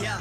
Yeah.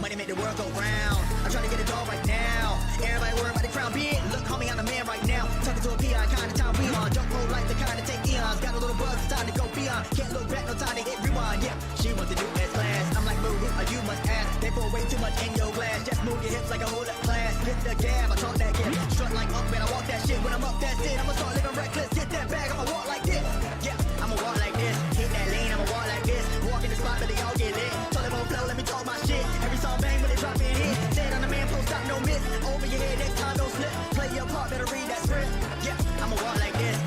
Money make the world go round. I'm trying to get it all right now. Everybody worry about the crown being. Look, homie, I'm the man right now. Talking to a peon, kind of time we on. Don't hold like the kind of take eons. Got a little buzz, it's time to go beyond. Can't look back, no time to hit rewind. Yeah, she wants to do as class. I'm like, boo, who are you must ask. They pour way too much in your glass. Just move your hips like a whole up class. Hit the gab, I talk that gap. Strut like up, man, I walk that shit. When I'm up, that's it. I'ma start living reckless. Hit that bag, I'ma walk like this. Yeah, I'ma walk like this. Hit that lane, I'ma walk like this. Walk in the spot, but they all get lit. Told them on flow, let me talk my shit. Every song bang when they drop in hit. Said on the man, post stop, no miss. Over your head, next time don't slip. Play your part, better read that script. Yeah, I'ma walk like this.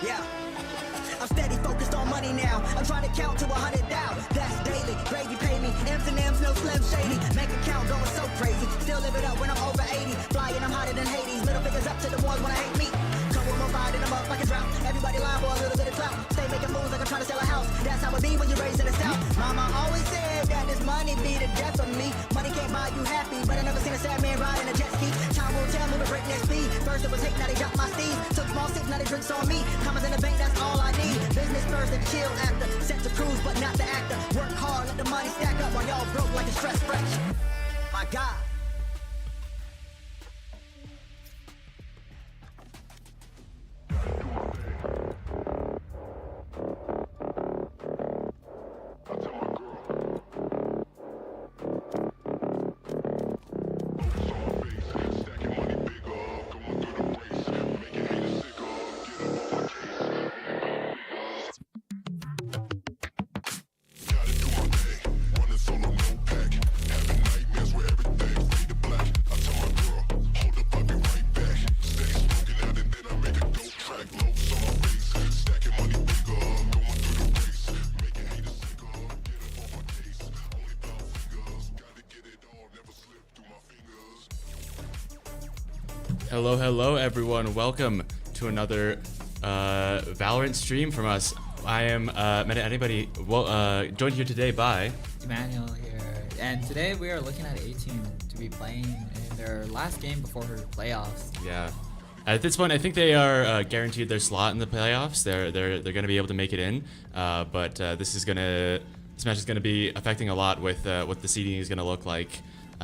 Yeah, I'm steady focused on money now. I'm trying to count to 100 down. That's daily. Gravy pay me. M's and M's, no slim shady. Bank account going so crazy. Still live it up when I'm over 80. Flying, I'm hotter than Hades. Middle fingers up to the ones when I hate me. Come with my ride and I'm up like a drought. Everybody lying for a little bit of clout. Stay making moves like I'm trying to sell a house. That's how it be when you're raised in the South. Mama always said that this money be the death of me. Money can't buy you happy, but I never seen a sad man riding a jet ski. Time will tell me to break next speed. First it was hate, now they drop my steez. Took small sips, now they drinks on me. Commas in the bank, that's all I need. Business first and chill after. Set to cruise, but not the actor. Work hard, let the money stack up while y'all broke like a stress fresh. My God. Hello everyone, welcome to another Valorant stream from us. I am joined here today by Emmanuel here, and today we are looking at a team to be playing in their last game before her playoffs. Yeah. At this point, I think they are guaranteed their slot in the playoffs. They're going to be able to make it in, but this match is going to be affecting a lot with what the seeding is going to look like.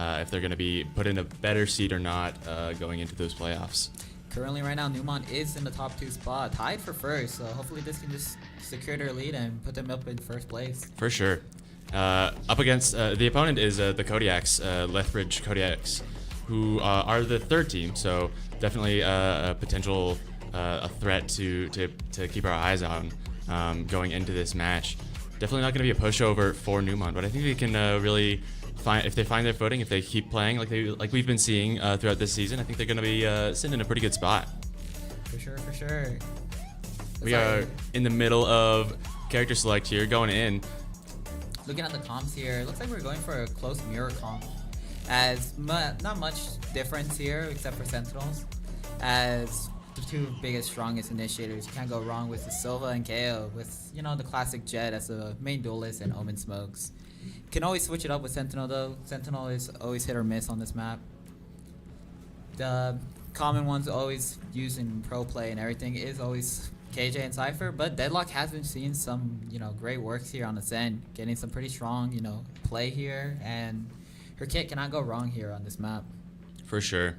If they're going to be put in a better seed or not going into those playoffs. Currently, right now, Neumont is in the top 2 spot, tied for first, so hopefully this can just secure their lead and put them up in first place. For sure. Up against, the opponent is the Kodiaks, Lethbridge Kodiaks, who are the third team, so definitely a potential a threat to keep our eyes on going into this match. Definitely not going to be a pushover for Neumont, but I think they can really... if they find their footing, if they keep playing like we've been seeing throughout this season, I think they're going to be sitting in a pretty good spot. For sure. We are in the middle of character select here, going in. Looking at the comps here, it looks like we're going for a close mirror comp. As not much difference here except for Sentinels. As the two biggest, strongest initiators, you can't go wrong with the Silva and KO with, the classic Jet as the main duelist and Omen Smokes. Can always switch it up with Sentinel though. Sentinel is always hit or miss on this map. The common ones always used in pro play and everything is always KJ and Cypher, but Deadlock has been seeing some, great works here on the end, getting some pretty strong, play here, and her kit cannot go wrong here on this map. For sure.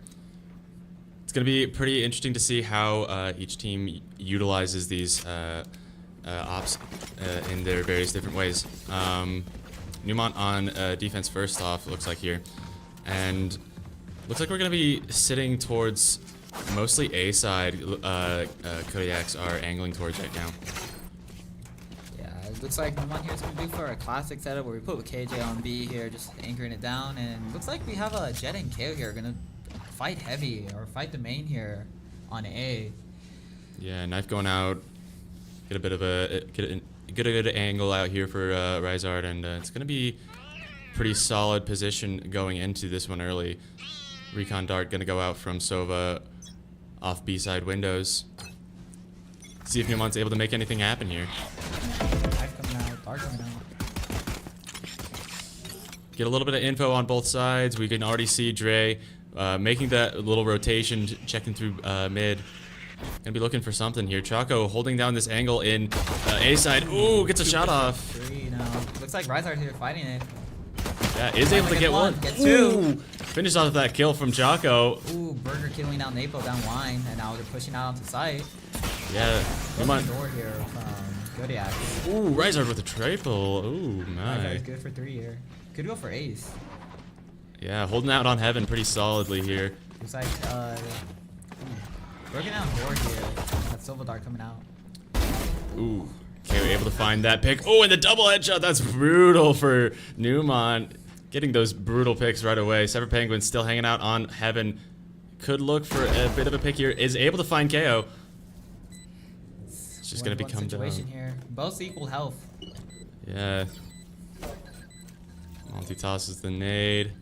It's going to be pretty interesting to see how each team utilizes these ops in their various different ways. Neumont on defense first off, looks like here. And looks like we're going to be sitting towards mostly A side. Kodiaks are angling towards right now. Yeah, it looks like Neumont here is going to do for a classic setup where we put with KJ on B here, just anchoring it down. And looks like we have a Jet and KO here going to fight heavy or fight the main here on A. Yeah, knife going out. Get a bit of a good angle out here for Rizard, and it's going to be pretty solid position going into this one early. Recon Dart going to go out from Sova off B-side windows. See if Neumont's able to make anything happen here. Knife coming out, Dark coming out. Get a little bit of info on both sides. We can already see Dre making that little rotation, checking through mid. Gonna be looking for something here. Choco holding down this angle in A side. Ooh, gets a shot off. 3 now. Looks like Rizard here fighting it. Yeah, is able to get one. Get 2. Finish off that kill from Choco. Ooh, Burger killing out Napo down line, and now they're pushing out onto site. Yeah, come on. Door here from Kodiaks. Ooh, Rizard with a triple. Ooh, my. Rizard's good for 3 here. Could go for ace. Yeah, holding out on Heaven pretty solidly here. Looks like working out door here. That Silver Dart coming out. Ooh, okay, we're able to find that pick. Oh, and the double headshot. That's brutal for Neumont. Getting those brutal picks right away. Sever Penguin still hanging out on Heaven. Could look for a bit of a pick here. Is able to find KO. It's just gonna become situation down. here. Both equal health. Yeah. Monty tosses the nade.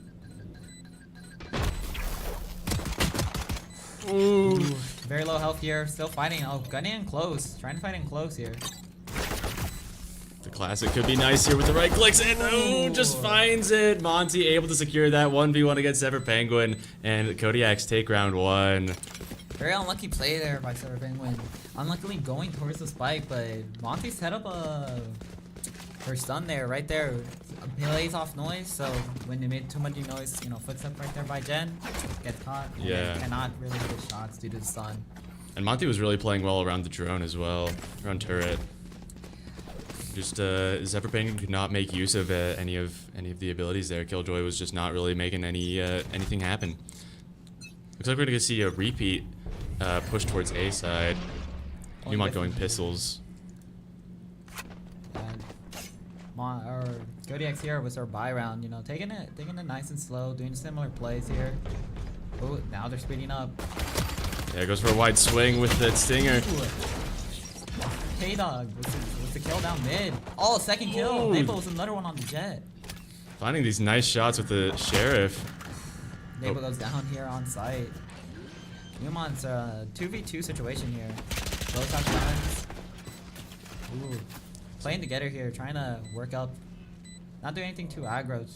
Ooh. Very low health here. Still fighting. Oh, gunning in close. Trying to fight in close here. The classic could be nice here with the right clicks, and oh, just finds it. Monty able to secure that 1v1 against Sever Penguin, and Kodiaks take round 1. Very unlucky play there by Sever Penguin. Unluckily going towards the spike, but Monty set up her stun there, right there. Plays off noise, so when they made too much noise, you know, footstep right there by Jen, gets caught. Yeah. And cannot really hit shots due to the stun. And Monty was really playing well around the drone as well, around turret. Just Sever Penguin could not make use of any of the abilities there. Killjoy was just not really making anything happen. Looks like we're gonna see a repeat push towards A side. Neumont going pistols. Kodiaks here was our buy round, you know, taking it nice and slow, doing similar plays here. Oh, now they're speeding up. Yeah, goes for a wide swing with that stinger. K-Dog with the kill down mid. Oh, second kill. Ooh. Maple was another one on the jet. Finding these nice shots with the sheriff. Maple goes down here on site. Neumont's 2v2 situation here. Both have guns. Ooh. Playing together here, trying to work up. Not doing anything too aggro.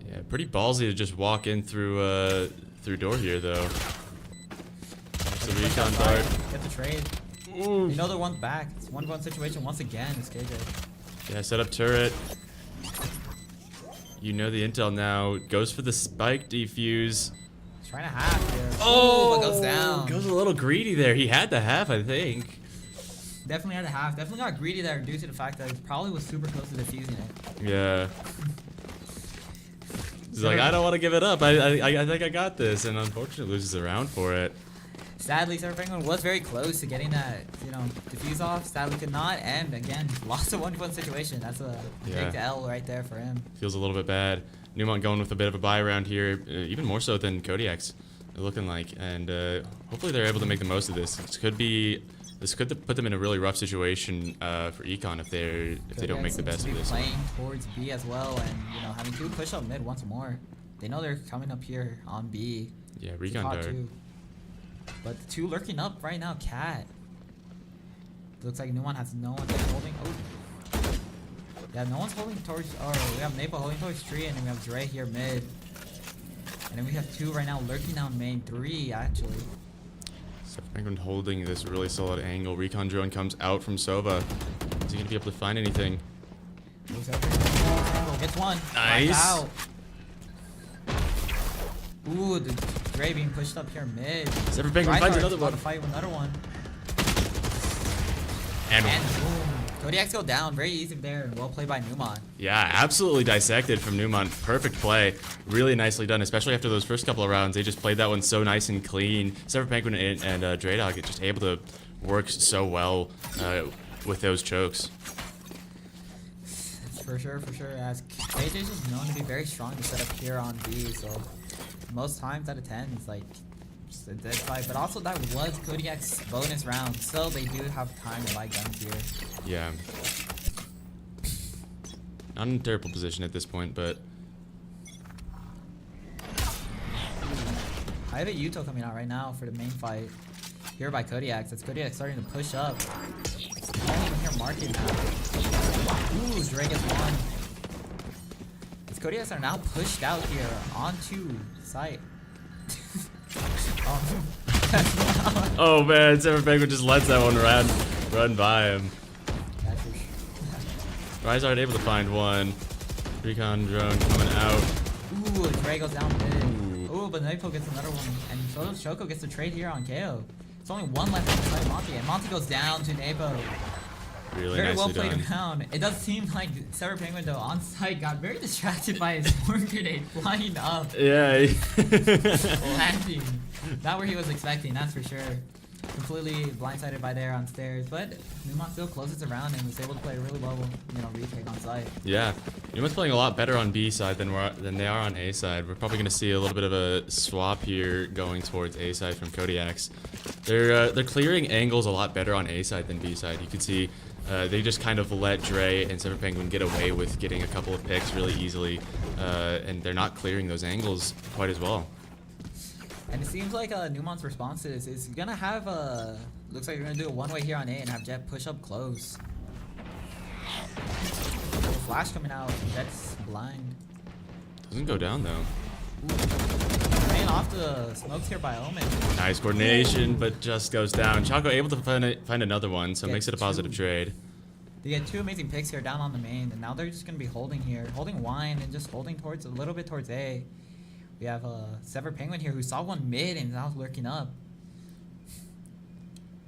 Yeah, pretty ballsy to just walk in through door here though. It's a recon dart. Get the trade. Ooh. You know they're one back. It's 1v1 situation once again. It's KJ. Yeah, set up turret. You know the intel now. Goes for the spike defuse. He's trying to half here. Oh, but goes down. Goes a little greedy there. He had the half, I think. Definitely had a half. Definitely got greedy there due to the fact that he probably was super close to defusing it. Yeah. He's like, I don't want to give it up. I think I got this, and unfortunately loses the round for it. Sadly, Sever Penguin was very close to getting that, you know, defuse off. Sadly could not, and again, lost a 1v1 situation. That's a big L right there for him. Feels a little bit bad. Neumont going with a bit of a buy round here, even more so than Kodiaks, looking like, and hopefully they're able to make the most of this. This could put them in a really rough situation for Econ if they don't make the best of this. Playing towards B as well, and you know, having to push up mid once more. They know they're coming up here on B. Yeah, recon dart. Too. But the two lurking up right now, Cat. Looks like Neumont has no one holding. Oh. Yeah, no one's holding towards. Or we have Maple holding towards tree, and then we have Dre here mid. And then we have 2 right now lurking down main, 3 actually. Sever Penguin holding this really solid angle. Recon drone comes out from Sova. Is he gonna be able to find anything? Gets one. Nice. Out. Ooh, the Dre being pushed up here mid. Sever Penguin finds another one. To fight with another one. And boom. Kodiaks go down. Very easy there. Well played by Neumont. yeah, absolutely dissected from Neumont. Perfect play. Really nicely done, especially after those first couple of rounds. They just played that one so nice and clean. Sever Penguin and Draydog just able to work so well with those chokes. For sure, as KJ is just known to be very strong to set up here on B, so most times out of 10 it's like just a dead fight. But also that was Kodiak's bonus round, so they do have time to buy guns here. Yeah. Not in a terrible position at this point, but High I have a Yuto coming out right now for the main fight. Here by Kodiaks. That's Kodiaks starting to push up. Can't even hear Market now. Ooh, Dre gets one. These Kodiaks are now pushed out here onto site. Oh man, Sever Penguin just lets that one run by him. Rizard able to find one. Recon drone coming out. Ooh, Dre goes down mid. Ooh, but Nepo gets another one. And so does Shoko gets the trade here on KO. It's only one left on the side of Monty. And Monty goes down to Nepo. Really Very well nicely played done. around. It does seem like Sever Penguin though on site got very distracted by his storm grenade flying up. Yeah. Landing. Not where he was expecting, that's for sure. Completely blindsided by there on stairs, but Neumont still closes around and was able to play really well, retake on site. Yeah, Neumont's playing a lot better on B side than they are on A side. We're probably going to see a little bit of a swap here going towards A side from Kodiaks. They're clearing angles a lot better on A side than B side. You can see they just kind of let Dre and Sever Penguin get away with getting a couple of picks really easily, and they're not clearing those angles quite as well. And it seems like Neumont's response to this is gonna have looks like you're gonna do a one-way here on A and have Jet push up close. Flash coming out, Jet's blind. Doesn't go down though. Paying off the smokes here by Omen. Nice coordination, but just goes down. Choco able to find another one, so makes it a positive trade. They get two amazing picks here down on the main, and now they're just gonna be holding here, holding wine and just holding towards a little bit towards A. We have Sever Penguin here who saw one mid and now lurking up.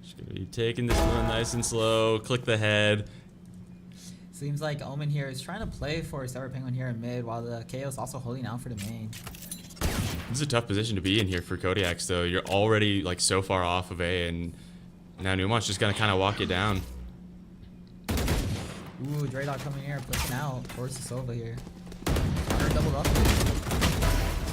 Just gonna be taking this one nice and slow. Click the head. Seems like Omen here is trying to play for Sever Penguin here in mid while the KO is also holding out for the main. This is a tough position to be in here for Kodiaks though. You're already like so far off of A, and now Neumont's just gonna kind of walk it down. Ooh, Draydog coming here, pushing out towards the Sova here. Hunter doubled up.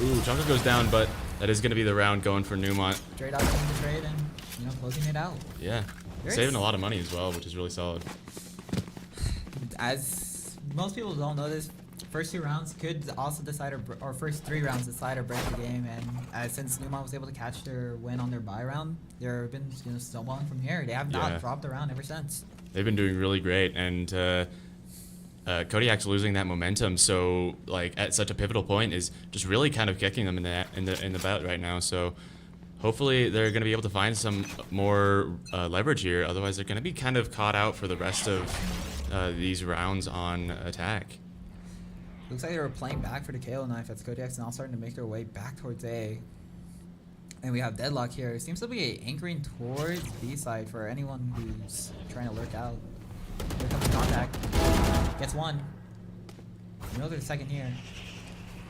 Ooh, Choco goes down, but that is gonna be the round going for Neumont. Draydog coming to trade and closing it out. Yeah, saving a lot of money as well, which is really solid. As most people don't know this, first two rounds could also decide or first three rounds decide or break the game, and since Neumont was able to catch their win on their bye round, they've been snowballing from here. They have not dropped the round ever since. They've been doing really great, and Kodiak's losing that momentum, so like at such a pivotal point is just really kind of kicking them in the bout right now. So hopefully they're going to be able to find some more leverage here. Otherwise, they're going to be kind of caught out for the rest of these rounds on attack. Looks like they were playing back for the KO knife as Kodiak's now starting to make their way back towards A. And we have Deadlock here. It seems to be anchoring towards B side for anyone who's trying to lurk out. Here comes contact. Gets one. Another second here.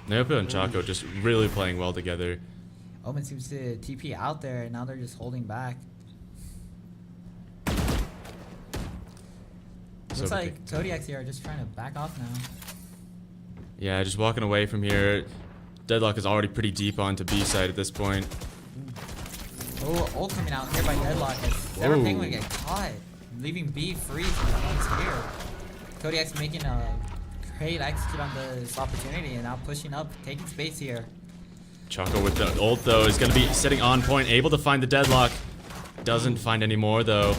Nepo and Choco just really playing well together. Omen seems to TP out there, and now they're just holding back. Looks like Kodiaks here are just trying to back off now. Yeah, just walking away from here. Deadlock is already pretty deep onto B side at this point. Oh, ult coming out here by Deadlock as Sever Penguin get caught, leaving B free from the points here. Kodiak's making a great execute on this opportunity and now pushing up, taking space here. Choco with the ult though is going to be sitting on point, able to find the Deadlock. Doesn't find any more though.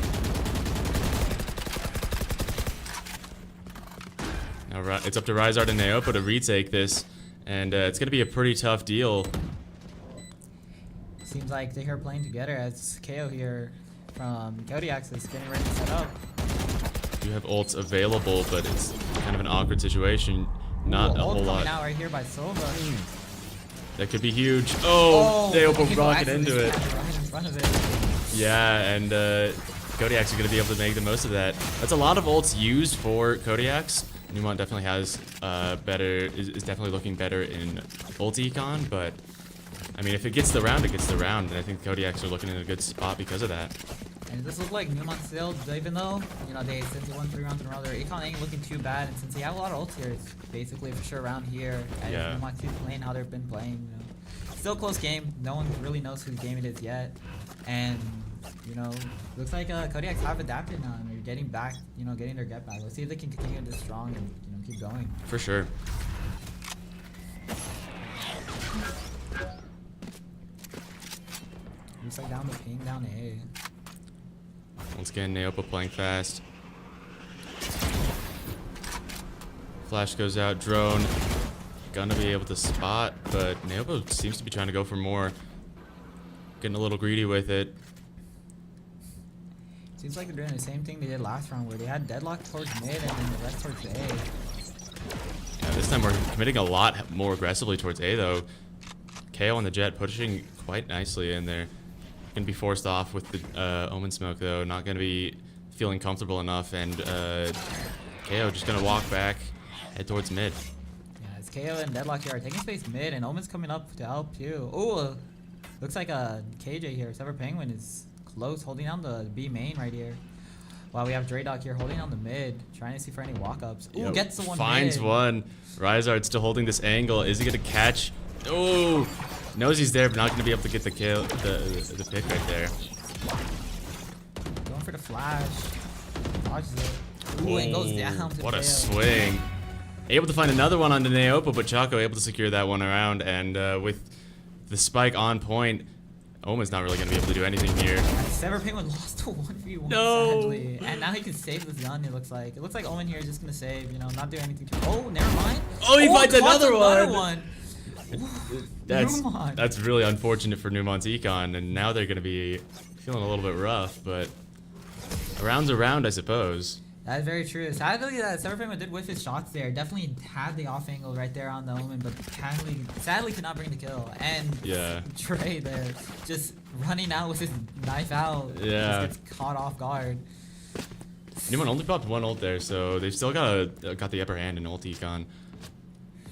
Now it's up to Rizard and Neopa to retake this, and it's going to be a pretty tough deal. Seems like they're here playing together as KO here from Kodiaks is getting ready to set up. You have ults available, but it's kind of an awkward situation. Not a whole lot. Now right here by Sova. That could be huge. Oh, Neopa rocket into it. Right in front of it. Yeah, and Kodiaks are going to be able to make the most of that. That's a lot of ults used for Kodiaks. Neumont definitely has is definitely looking better in ult econ, but I mean, if it gets the round, it gets the round, and I think Kodiaks are looking in a good spot because of that. And this looks like Neumont still, even though, since they won 3 rounds in a row, their econ ain't looking too bad, and since they have a lot of ults here, it's basically for sure around here, and Neumont keeps playing how they've been playing, Still a close game, no one really knows whose game it is yet, and, looks like Kodiaks have adapted now, and they're getting back, getting their get back. Let's see if they can continue this strong and, keep going. For sure. the ping down A. Once again, Neopa playing fast. Flash goes out, drone. Gonna be able to spot, but Neopa seems to be trying to go for more. Getting a little greedy with it. Seems like they're doing the same thing they did last round, where they had deadlock towards mid and then the rest towards A. Yeah, this time we're committing a lot more aggressively towards A though. KO on the Jet pushing quite nicely in there. Gonna be forced off with the Omen smoke though. Not gonna be feeling comfortable enough, and KO just gonna walk back, head towards mid. Yeah, it's KO and deadlock here are taking space mid, and Omen's coming up to help too. Oh, looks like a KJ here. Sever Penguin is close, holding down the B main right here. While we have Draydog here holding on the mid, trying to see for any walk-ups. Ooh, Yep. gets the one Finds mid. one. Rizard still holding this angle. Is he gonna catch? Oh, knows he's there, but not gonna be able to get the kill, the pick right there. Going for the flash. Dodges it. Ooh, and goes down to What a KO. swing. Able to find another one onto Neopa, but Chaco able to secure that one around, and with the spike on point, Omen's not really going to be able to do anything here. Sever Penguin lost to 1v1 No. sadly. And now he can save this gun, it looks like. It looks like Omen here is just going to save, you know, not do anything to. Oh, never mind. Oh, he finds caught another one. Neumont. That's really unfortunate for Neumont's econ, and now they're going to be feeling a little bit rough, but a round's a round, I suppose. That is very true. Sadly, Sever Penguin did whiff his shots there. Definitely had the off angle right there on the Omen, but sadly could not bring the kill. And Yeah. Trey there, just running out with his knife out. Yeah. Just gets caught off guard. Neumont only popped one ult there, so they've still got the upper hand in ult econ.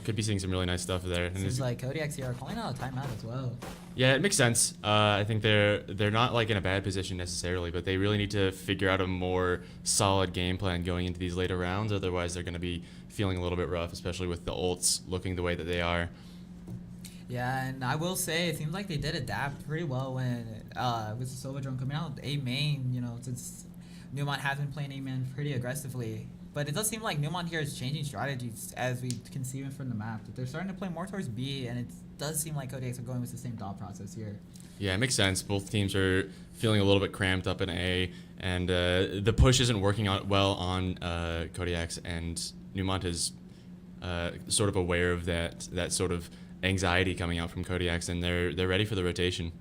Could be seeing some really nice stuff there. And Seems like Kodiaks here are calling out a timeout as well. yeah, it makes sense. I think they're not like in a bad position necessarily, but they really need to figure out a more solid game plan going into these later rounds. Otherwise, they're going to be feeling a little bit rough, especially with the ults looking the way that they are. Yeah, and I will say it seems like they did adapt pretty well when with the Sova drone coming out A main. You know, since Neumont has been playing A main pretty aggressively. But it does seem like Neumont here is changing strategies as we can see even from the map. That they're starting to play more towards B, and it does seem like Kodiaks are going with the same thought process here. Yeah, it makes sense. Both teams are feeling a little bit cramped up in A, and the push isn't working out well on Kodiaks, and Neumont is sort of aware of that sort of anxiety coming out from Kodiaks, and they're ready for the rotation.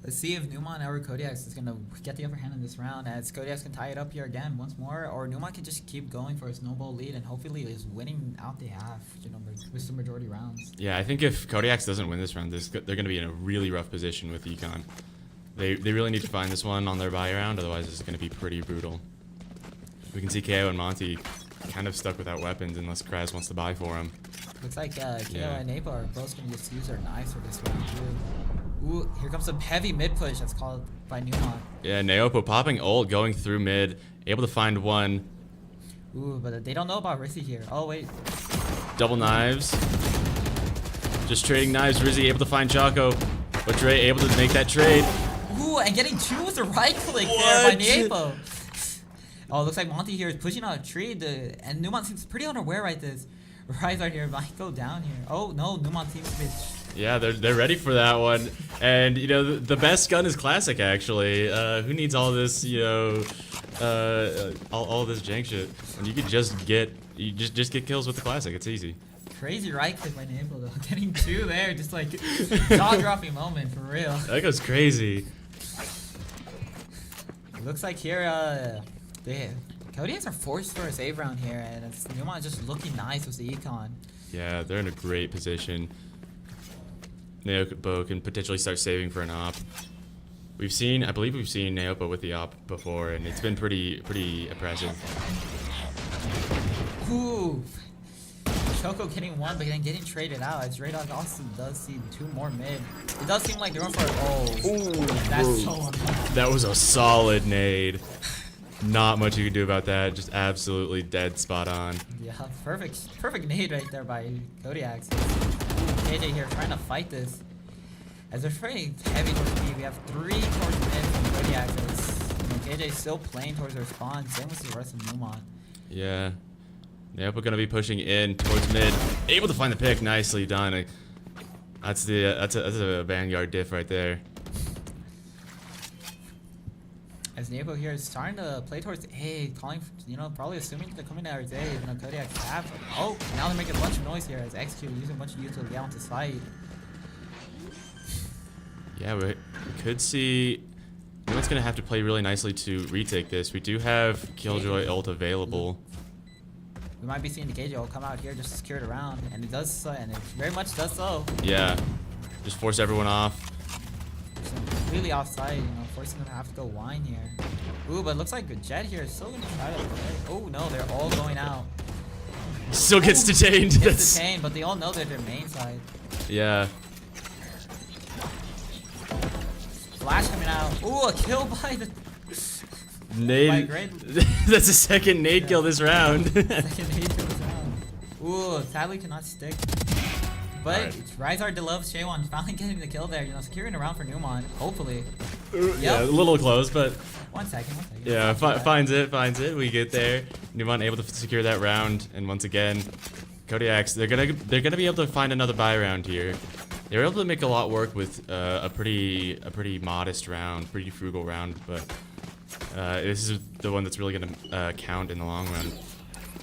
Let's see if Neumont or Kodiaks is going to get the upper hand in this round, as Kodiaks can tie it up here again once more, or Neumont can just keep going for a snowball lead and hopefully is winning out the half, you know, with some majority rounds. Yeah, I think if Kodiaks doesn't win this round, they're going to be in a really rough position with Econ. They really need to find this one on their buy round, otherwise it's going to be pretty brutal. We can see KO and Monty kind of stuck without weapons unless Kraz wants to buy for him. Looks like KO Yeah. and Apo are both going to just use their knives for this round too. Ooh, here comes some heavy mid push that's called by Neumont. Yeah, Neopo popping ult, going through mid, able to find one. Ooh, but they don't know about Rizzy here. Oh, wait. Double knives. Just trading knives. Rizzy able to find Chaco, but Dre able to make that trade. Ooh, and getting two with the right click there by Neapo. Oh, looks like Monty here is pushing out a tree, and Neumont seems pretty unaware right this. Rizard here might go down here. Oh, no, Neumont seems to be... Yeah, they're ready for that one. And, you know, the best gun is classic, actually. Who needs all this, you know, all this jank shit? When you could just get kills with the classic. It's easy. Crazy right click by Neapo, though. Getting two there, just like jaw-dropping moment, for real. That goes crazy. Looks like here, Kodiaks are forced for a save round here, and it's Neumont just looking nice with the econ. Yeah, they're in a great position. Neopo can potentially start saving for an op. I believe we've seen Neopo with the op before, and it's been pretty impressive. Ooh. Choco getting one, but then getting traded out, as Raydog also does see two more mid. It does seem like they're going for that's so unlucky. That was a solid nade. Not much you can do about that. Just absolutely dead spot on. Yeah, perfect nade right there by Kodiaks. KJ here trying to fight this. As they're pretty heavy towards B, we have three towards mid from Kodiaks. KJ's still playing towards their spawn, same with the rest of Neumont. Yeah. Yep, we're gonna be pushing in towards mid. Able to find the pick. Nicely done. That's a Vanguard diff right there. As Nepo here is starting to play towards A, calling, probably assuming they're coming towards A. Kodiaks have. Oh, now they're making a bunch of noise here as Execute using a bunch of use to get onto site. Yeah, we could see. Neumont's gonna have to play really nicely to retake this. We do have Killjoy ult available. We might be seeing the KJ come out here just to secure it around, and it does so, and it very much does so. Yeah, just force everyone off. So completely offside, forcing them to have to go wine here. Ooh, but it looks like Jet here is still gonna try to play. Oh no, they're all going out. Still gets detained. Gets detained, but they all know they're their main side. Yeah. Flash coming out. Ooh, a kill by the Nade. That's a second nade kill this round. second nade kill this round. Ooh, sadly cannot stick. But Right. Rizard Delove Shaewon finally getting the kill there, securing around for Neumont, hopefully. Yeah, a little close, but 1 second. yeah, finds it. We get there. Neumont able to secure that round, and once again, Kodiaks, they're gonna be able to find another buy round here. They were able to make a lot work with a pretty modest round, pretty frugal round, but this is the one that's really gonna count in the long run.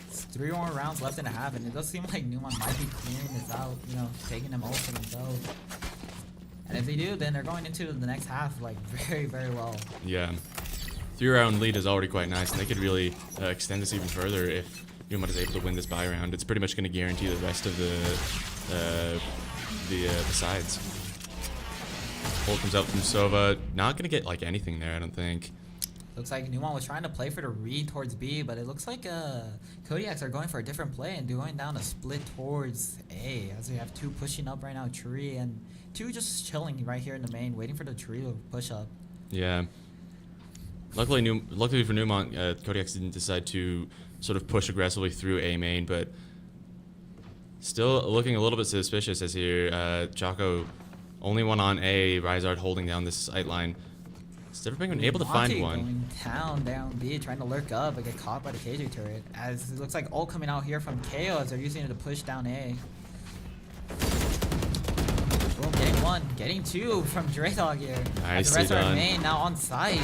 It's 3 more rounds left and a half, and it does seem like Neumont might be clearing this out, taking them all for themselves. And if they do, then they're going into the next half like very, very well. Yeah, 3-round lead is already quite nice, and they could really extend this even further if Neumont is able to win this buy round. It's pretty much going to guarantee the rest of the sides. Ult comes out from Sova. Not going to get like anything there, I don't think. Looks like Neumont was trying to play for the read towards B, but it looks like Kodiaks are going for a different play and going down a split towards A. As we have 2 pushing up right now, Tree, and 2 just chilling right here in the main, waiting for the Tree to push up. Yeah. Luckily for Neumont, Kodiaks didn't decide to sort of push aggressively through A main, but still looking a little bit suspicious as here. Choco only one on A, Rizard holding down this sight line. Never been able to find one. Going down B, trying to lurk up but get caught by the KJ turret. As it looks like ult coming out here from KO as they're using it to push down A. Boom, getting 1, getting 2 from Draydog here. As the rest are main now on site.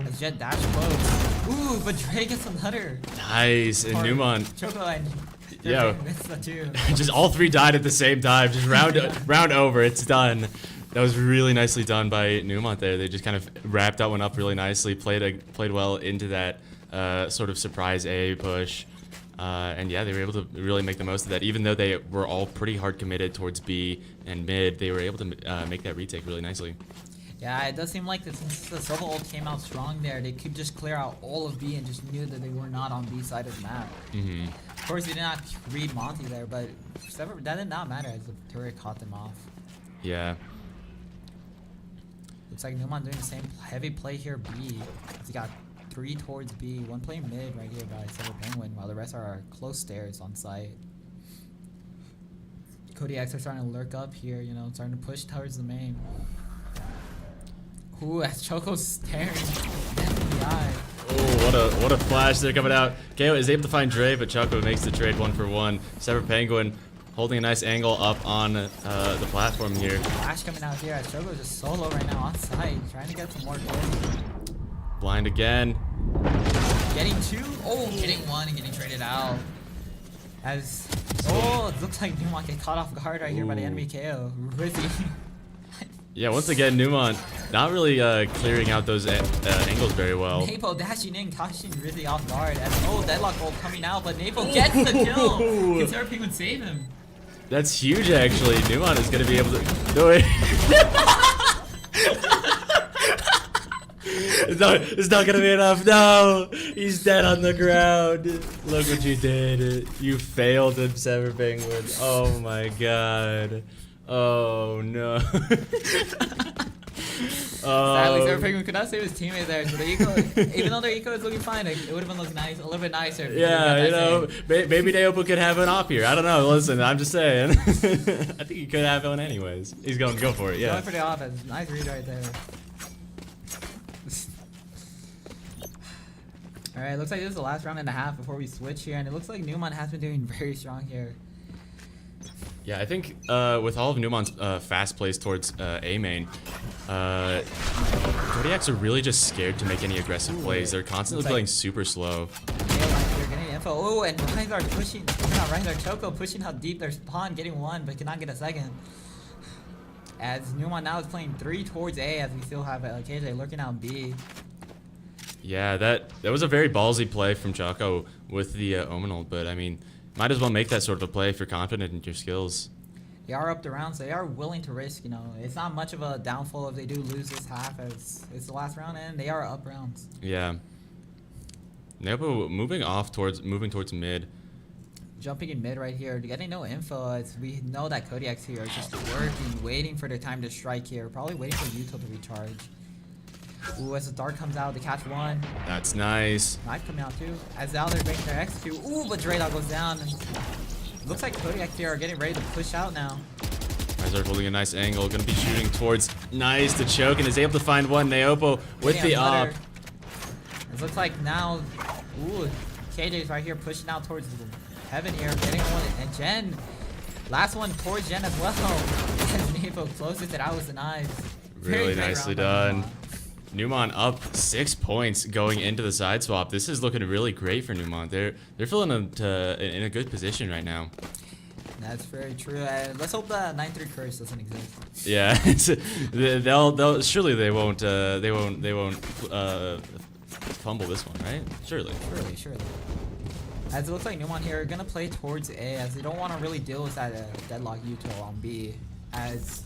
As Jet dash close. Ooh, but Dre gets another. Nice, and Neumont. Choco and Yeah. missed the 2. Just all 3 died at the same time. Just round over. It's done. That was really nicely done by Neumont there. They just kind of wrapped that one up really nicely. Played well into that sort of surprise A push. And yeah, they were able to really make the most of that. Even though they were all pretty hard committed towards B and mid, they were able to make that retake really nicely. Yeah, it does seem like that since the Sova ult came out strong there, they could just clear out all of B and just knew that they were not on B side of the map. Mm-hmm. Of course, they did not read Monty there, but that did not matter as the turret caught them off. Yeah. Looks like Neumont doing the same heavy play here B. As he got 3 towards B, 1 playing mid right here by Silver Penguin, while the rest are close stairs on site. Kodiaks are starting to lurk up here, starting to push towards the main. Ooh, as Choco's staring in the eye. Oh, what a flash there coming out. KO is able to find Dre, but Choco makes the trade 1-for-1. Sever Penguin holding a nice angle up on the platform here. Flash coming out here as Choco's just solo right now on site, trying to get some more kills. Blind again. Getting 2. Oh, getting 1 and getting traded out. As it looks like Neumont get caught off guard right here by the enemy KO. Rizzy. Yeah, once again, Neumont not really clearing out those angles very well. Napo dashing in, catching Rizzy off guard. As Deadlock ult coming out, but Napo gets the kill. Can Sarah Penguin save him? That's huge, actually. Neumont is going to be able to. No way. It's not going to be enough. No, he's dead on the ground. Look what you did. You failed him, Sever Penguin. Oh my god. Oh no. Sadly, Sarah Penguin could not save his teammate there, so the eco, even though their eco is looking fine, it would have been looking nice, a little bit nicer. Yeah, maybe Neopo could have an op here. I don't know. Listen, I'm just saying. I think he could have one anyways. He's going to go for it. Yeah. Going for the offense. Nice read right there. All right, looks like this is the last round and a half before we switch here, and it looks like Neumont has been doing very strong here. Yeah, I think with all of Neumont's fast plays towards A main, Kodiaks are really just scared to make any aggressive plays. They're constantly playing super slow. They're getting info. Oh, and Reinhardt pushing. Not Reinhardt, Choco pushing out deep their spawn, getting one, but cannot get a second. As Neumont now is playing 3 towards A, as we still have KJ lurking out B. Yeah, that was a very ballsy play from Choco with the Omen ult, but I mean, might as well make that sort of a play if you're confident in your skills. They are up the round, so they are willing to risk, you know. It's not much of a downfall if they do lose this half, as it's the last round, and they are up rounds. Yeah. Nepo moving towards mid. Jumping in mid right here, getting no info, as we know that Kodiaks here are just working, waiting for their time to strike here. Probably waiting for Util to recharge. Ooh, as the dart comes out, they catch one. That's nice. Knife coming out too. As now they're making their execute. Ooh, but Draydog goes down. Looks like Kodiaks here are getting ready to push out now. Rizard holding a nice angle, gonna be shooting towards nice to choke and is able to find one. Neopo with the up. It looks like now, ooh, KJ's right here pushing out towards heaven here, getting one, and Jen, last one towards Jen as well. And Nepo closes it out with the knives. Really nicely done. Neumont up 6 points going into the side swap. This is looking really great for Neumont. They're feeling in a good position right now. That's very true. Let's hope the 9-3 curse doesn't exist. Yeah, they'll surely they won't fumble this one, right? Surely. Surely. As it looks like Neumont here are gonna play towards A, as they don't want to really deal with that deadlock Util on B, as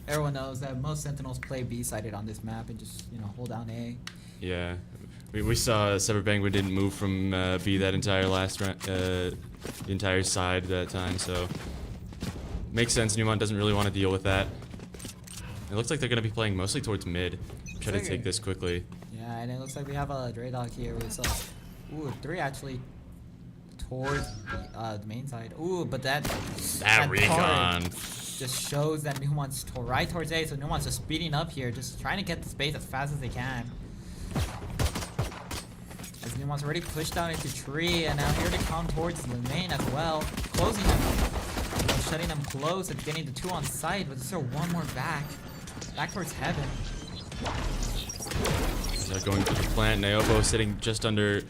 everyone knows that most Sentinels play B-sided on this map and just, you know, hold down A. Yeah, we saw Sever Penguin didn't move from B that entire last round, the entire side that time, so makes sense. Neumont doesn't really want to deal with that. It looks like they're going to be playing mostly towards mid. Try to take this quickly. Yeah, and it looks like we have a Draydog here with ooh, 3 actually towards the main side. Ooh, but that recon just shows that Neumont's right towards A, so Neumont's just speeding up here, just trying to get the space as fast as they can. As Neumont's already pushed down into tree, and now here they come towards the main as well, closing them, shutting them close and getting the 2 on site, but there's one more back towards heaven. So going to the plant, Naopo sitting just under,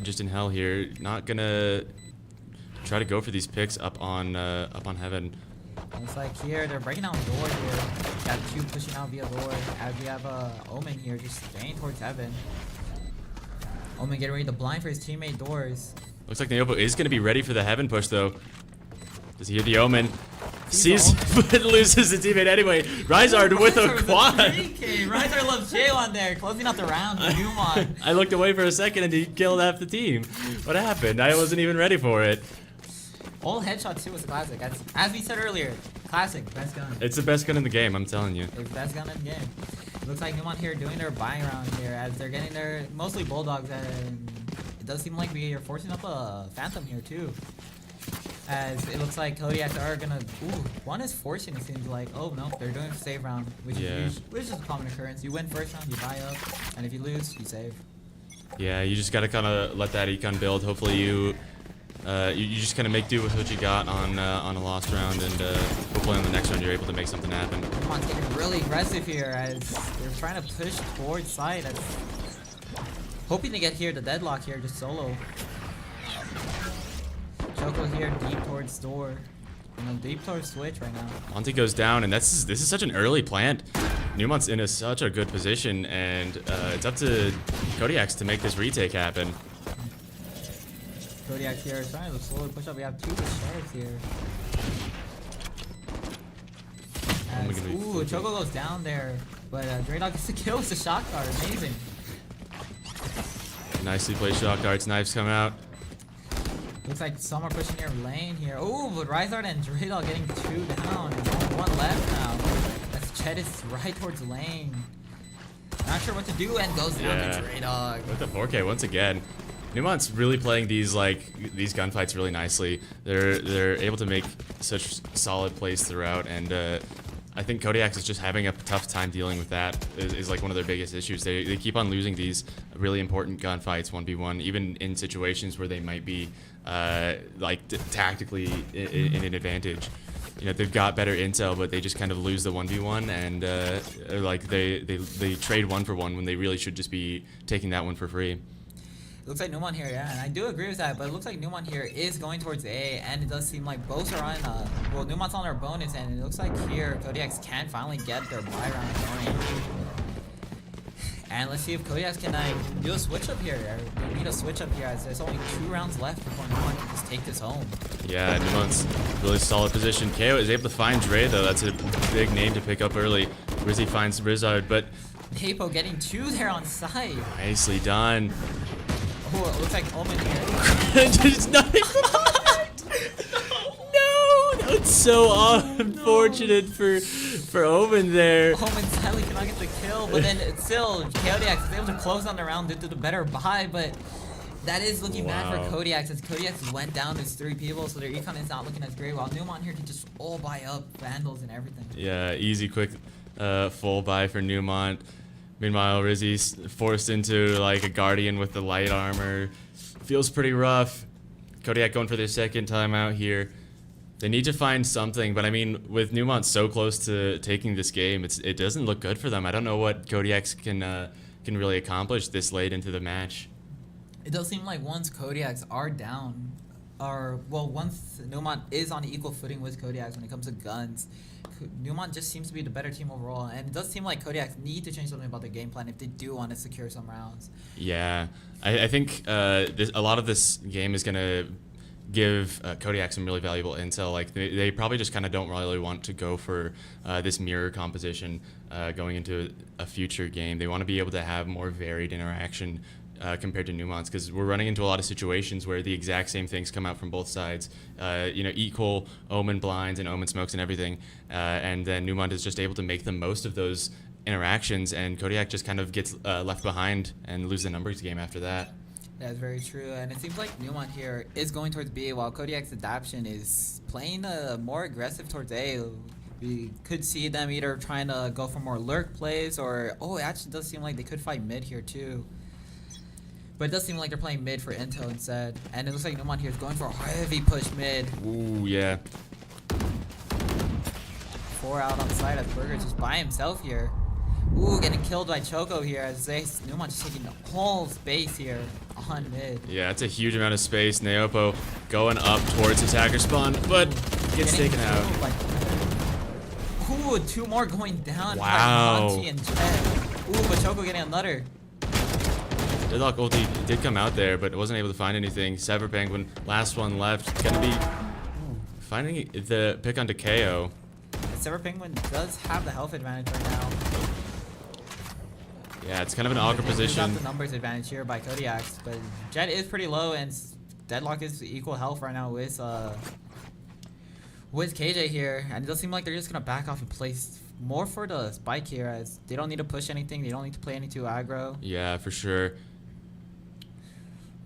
just in hell here, not gonna try to go for these picks up on heaven. Looks like here they're breaking out the door here. Got 2 pushing out via door. As we have Omen here just staying towards heaven. Omen getting ready to blind for his teammate doors. Looks like Naopo is gonna be ready for the heaven push though. Does he hear the Omen? Sees but loses his teammate anyway. Rizard with a quad. Rizard loves J1 there, closing out the round for Neumont. I looked away for a second and he killed half the team. What happened? I wasn't even ready for it. All headshots too was classic. As we said earlier, classic, best gun. It's the best gun in the game, I'm telling you. It's the best gun in the game. It looks like Neumont here doing their buying round here as they're getting their mostly bulldogs, and it does seem like we are forcing up a phantom here too. As it looks like Kodiaks are gonna, one is forcing, it seems like. Oh no, they're doing a save round, which is a common occurrence. You win first round, you buy up, and if you lose, you save. Yeah, you just gotta kind of let that econ build. Hopefully you just kind of make do with what you got on a lost round, and hopefully on the next round you're able to make something happen. Neumont's getting really aggressive here as they're trying to push towards side, as hoping to get here the deadlock here, just solo. Choco here deep towards door. You know, deep towards switch right now. Monty goes down, and this is such an early plant. Neumont's in such a good position, and it's up to Kodiaks to make this retake happen. Kodiak here trying to slowly push up. We have 2 sheriffs here. Ooh, Choco goes down there, but Draydog gets the kill with the shock dart. Amazing. Nicely played shock darts. Knives come out. Looks like some are pushing their lane here. Ooh, but Rizard and Draydog getting 2 down. There's only 1 left now. As Chet is right towards lane. Not sure what to do, and goes down to Draydog. With the 4K once again. Neumont's really playing these gunfights really nicely. They're able to make such solid plays throughout, and I think Kodiaks is just having a tough time dealing with that. Is like one of their biggest issues. They keep on losing these really important gunfights 1v1, even in situations where they might be tactically in an advantage. you know, they've got better intel, but they just kind of lose the 1v1, and like they trade 1 for 1 when they really should just be taking that one for free. It looks like Neumont here, yeah, and I do agree with that, but it looks like Neumont here is going towards A, and it does seem like both are on, well, Neumont's on their bonus, and it looks like here Kodiaks can finally get their buy round going. And let's see if Kodiaks can do a switch up here. They need a switch up here as there's only 2 rounds left before Neumont can just take this home. Yeah, Neumont's really solid position. KO is able to find Dre, though. That's a big name to pick up early. Rizzy finds Rizard, but Napo getting 2 there on site. nicely done. Oh, it looks like Omen here. Just nothing. No, that's so unfortunate for Omen there. Omen sadly cannot get the kill, but then it's still Kodiaks is able to close on the round due to the better buy, but that is looking bad for Kodiaks as Kodiaks went down to 3 people, so their econ is not looking as great, while Neumont here can just all buy up Vandals and everything. Yeah, easy, quick, full buy for Neumont. Meanwhile, Rizzy's forced into like a Guardian with the light armor. Feels pretty rough. Kodiak going for their second time out here. They need to find something, but I mean, with Neumont so close to taking this game, it doesn't look good for them. I don't know what Kodiaks can really accomplish this late into the match. It does seem like once Kodiaks are down, once Neumont is on equal footing with Kodiaks when it comes to guns, Neumont just seems to be the better team overall, and it does seem like Kodiaks need to change something about their game plan if they do want to secure some rounds. Yeah, I think a lot of this game is going to give Kodiak some really valuable intel. Like they probably just kind of don't really want to go for this mirror composition going into a future game. They want to be able to have more varied interaction compared to Neumont's, because we're running into a lot of situations where the exact same things come out from both sides. You know, equal Omen blinds and Omen smokes and everything, and then Neumont is just able to make the most of those interactions, and Kodiak just kind of gets left behind and lose the numbers game after that. That's very true, and it seems like Neumont here is going towards B, while Kodiak's adaptation is playing more aggressive towards A. We could see them either trying to go for more lurk plays, or it actually does seem like they could fight mid here too. But it does seem like they're playing mid for intel instead. And it looks like Neumont here is going for a heavy push mid. Ooh, yeah. 4 out on site as Burger just by himself here. Ooh, getting killed by Choco here as Neumont just taking the whole space here on mid. Yeah, it's a huge amount of space. Neopo going up towards attacker spawn, but gets taken out. Ooh, 2 more going down. Wow. Monty and Jet. Ooh, but Choco getting another. Deadlock ulti did come out there, but wasn't able to find anything. Sever Penguin, last one left. Gonna be finding the pick onto KO. Sever Penguin does have the health advantage right now. Yeah, it's kind of an awkward position. Got the numbers advantage here by Kodiaks, but Jet is pretty low, and Deadlock is equal health right now with KJ here, and it does seem like they're just gonna back off and play more for the spike here, as they don't need to push anything, they don't need to play any too aggro. Yeah, for sure.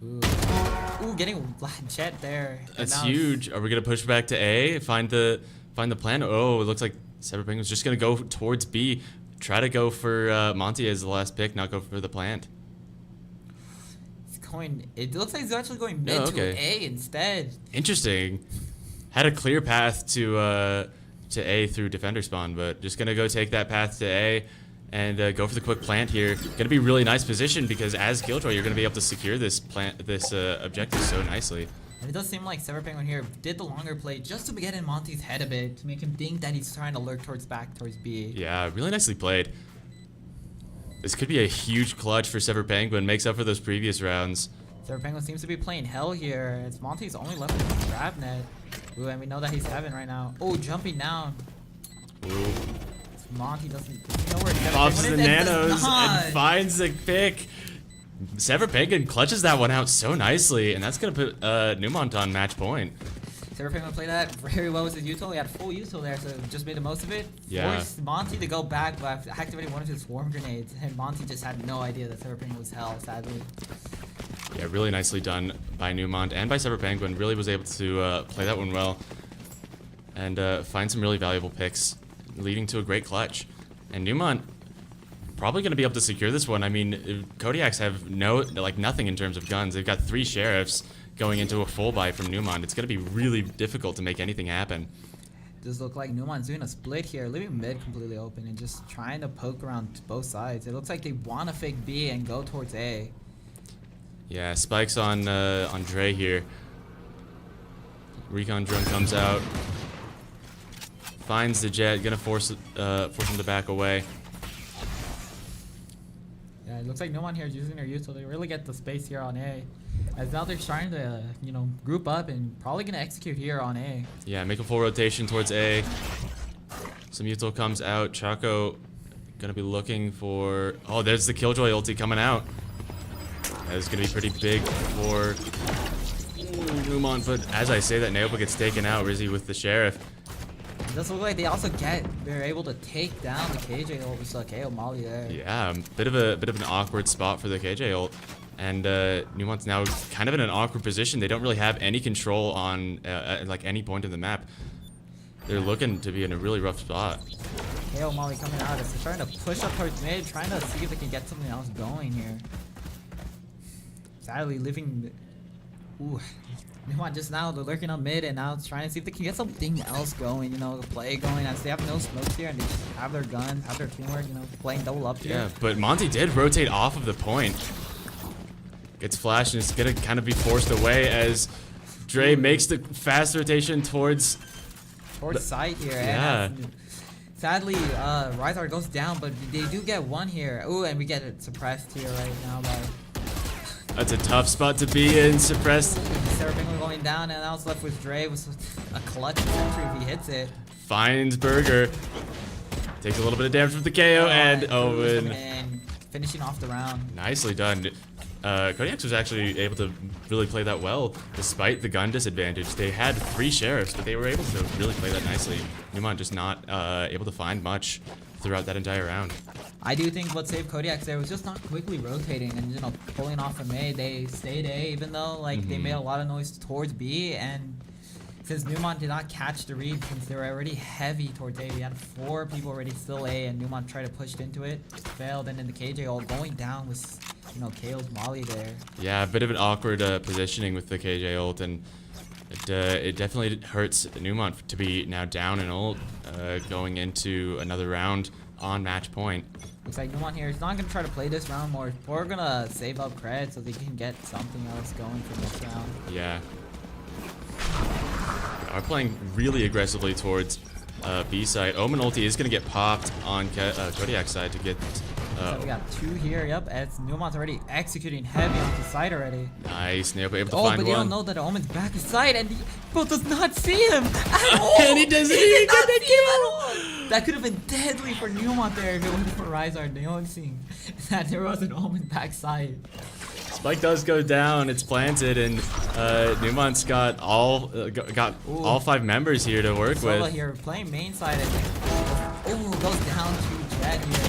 Ooh, getting Jet there. That's huge. Are we gonna push back to A? Find the plan? Oh, it looks like Sever Penguin's just gonna go towards B. Try to go for Monty as the last pick, not go for the plant. It looks like he's actually going mid to A instead. Interesting. Had a clear path to A through defender spawn, but just gonna go take that path to A and go for the quick plant here. Gonna be really nice position, because as Killjoy, you're gonna be able to secure this objective so nicely. And it does seem like Sever Penguin here did the longer play just to get in Monty's head a bit, to make him think that he's trying to lurk towards B. Yeah, really nicely played. This could be a huge clutch for Sever Penguin. Makes up for those previous rounds. Sever Penguin seems to be playing hell here. It's Monty's only left with grab net. Ooh, and we know that he's heaven right now. Oh, jumping down. Ooh. Monty doesn't know where Sever Pops Penguin the is nanos and finds the pick. Sever Penguin clutches that one out so nicely, and that's gonna put Neumont on match point. Sever Penguin played that very well with his util. He had full util there, so just made the most of it. Yeah. Forced Monty to go back by activating one of his swarm grenades, and Monty just had no idea that Sever Penguin was hell, sadly. Yeah, really nicely done by Neumont and by Sever Penguin. Really was able to play that one well and find some really valuable picks, leading to a great clutch. And Neumont probably going to be able to secure this one. I mean, Kodiaks have nothing in terms of guns. They've got 3 sheriffs going into a full buy from Neumont. It's going to be really difficult to make anything happen. It Does look like Neumont's doing a split here, leaving mid completely open and just trying to poke around both sides. It looks like they want to fake B and go towards A. Yeah, spikes on Dre here. Recon drone comes out, finds the jet, gonna force him to back away. Yeah, it looks like Neumont here is using their ult, so they really get the space here on A. As now they're trying to, group up and probably gonna execute here on A. Yeah, make a full rotation towards A. Some util comes out. Chaco gonna be looking for. Oh, there's the Killjoy ulti coming out. That is gonna be pretty big for Neumont, but as I say that, Naopa gets taken out. Rizzy with the Sheriff. It does look like they're able to take down the KJ ult with the KO Molly there. Yeah, bit of an awkward spot for the KJ ult, and Neumont's now kind of in an awkward position. They don't really have any control on like any point of the map. They're looking to be in a really rough spot. KO Molly coming out as they're trying to push up towards mid, trying to see if they can get something else going here. Sadly, living. Ooh. Neumont just now, they're lurking up mid and now it's trying to see if they can get something else going, a play going, as they have no smokes here and they just have their guns, have their teamwork, playing double up here. Yeah, but Monty did rotate off of the point. Gets flashed and it's gonna kind of be forced away as Dre makes the fast rotation towards side here. Yeah. And sadly, Ryzar goes down, but they do get one here. Ooh, and we get it suppressed here right now by. That's a tough spot to be in, suppressed. Seraphim going down, and now it's left with Dre with a clutch entry if he hits it. Finds Burger. Takes a little bit of damage from the KO, and Owen. And finishing off the round. Nicely done. Kodiaks was actually able to really play that well, despite the gun disadvantage. They had 3 sheriffs, but they were able to really play that nicely. Neumont just not able to find much throughout that entire round. I do think what saved Kodiaks there was just not quickly rotating and pulling off from A. They stayed A even though they made a lot of noise towards B, and since Neumont did not catch the read since they were already heavy towards A, we had 4 people already still A and Neumont tried to push into it, failed, and then the KJ all going down with KO's Molly there. Yeah, a bit of an awkward positioning with the KJ ult, and it definitely hurts Neumont to be now down an ult going into another round on match point. Looks like Neumont here is not going to try to play this round more. We're going to save up cred so they can get something else going for this round. Yeah. Are playing really aggressively towards B side. Omen ulti is going to get popped on Kodiak's side to get... So we got 2 here, yep, as Neumont's already executing heavy on the side already. Nice, Neopa able to find one. Oh, but they don't know that Omen's back his side, and Bro does not see him at all! And he doesn't even get the kill! That could have been deadly for Neumont there if it wasn't for Ryzar noticing that there was an Omen backside. Spike does go down, it's planted, and Neumont's got all 5 members here to work Solo with. here playing main side, I think. Oh, goes down to Jet here.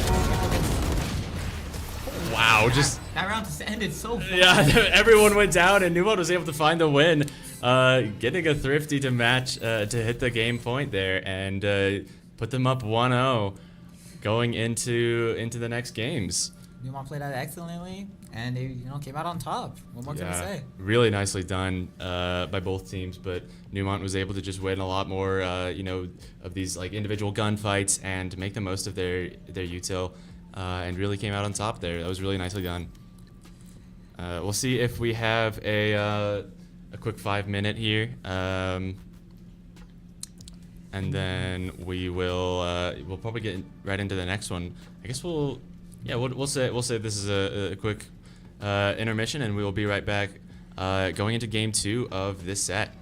Wow, just that round just ended so fast. yeah, everyone went down and Neumont was able to find the win, getting a thrifty to match to hit the game point there and put them up 1-0 going into the next games. Neumont played that excellently, and they came out on top. What more can I say? Really nicely done by both teams, but Neumont was able to just win a lot more, of these like individual gunfights and make the most of their util, and really came out on top there. That was really nicely done. We'll see if we have a quick 5-minute here, and then we'll probably get right into the next one. I guess we'll say this is a quick intermission, and we will be right back going into game 2 of this set.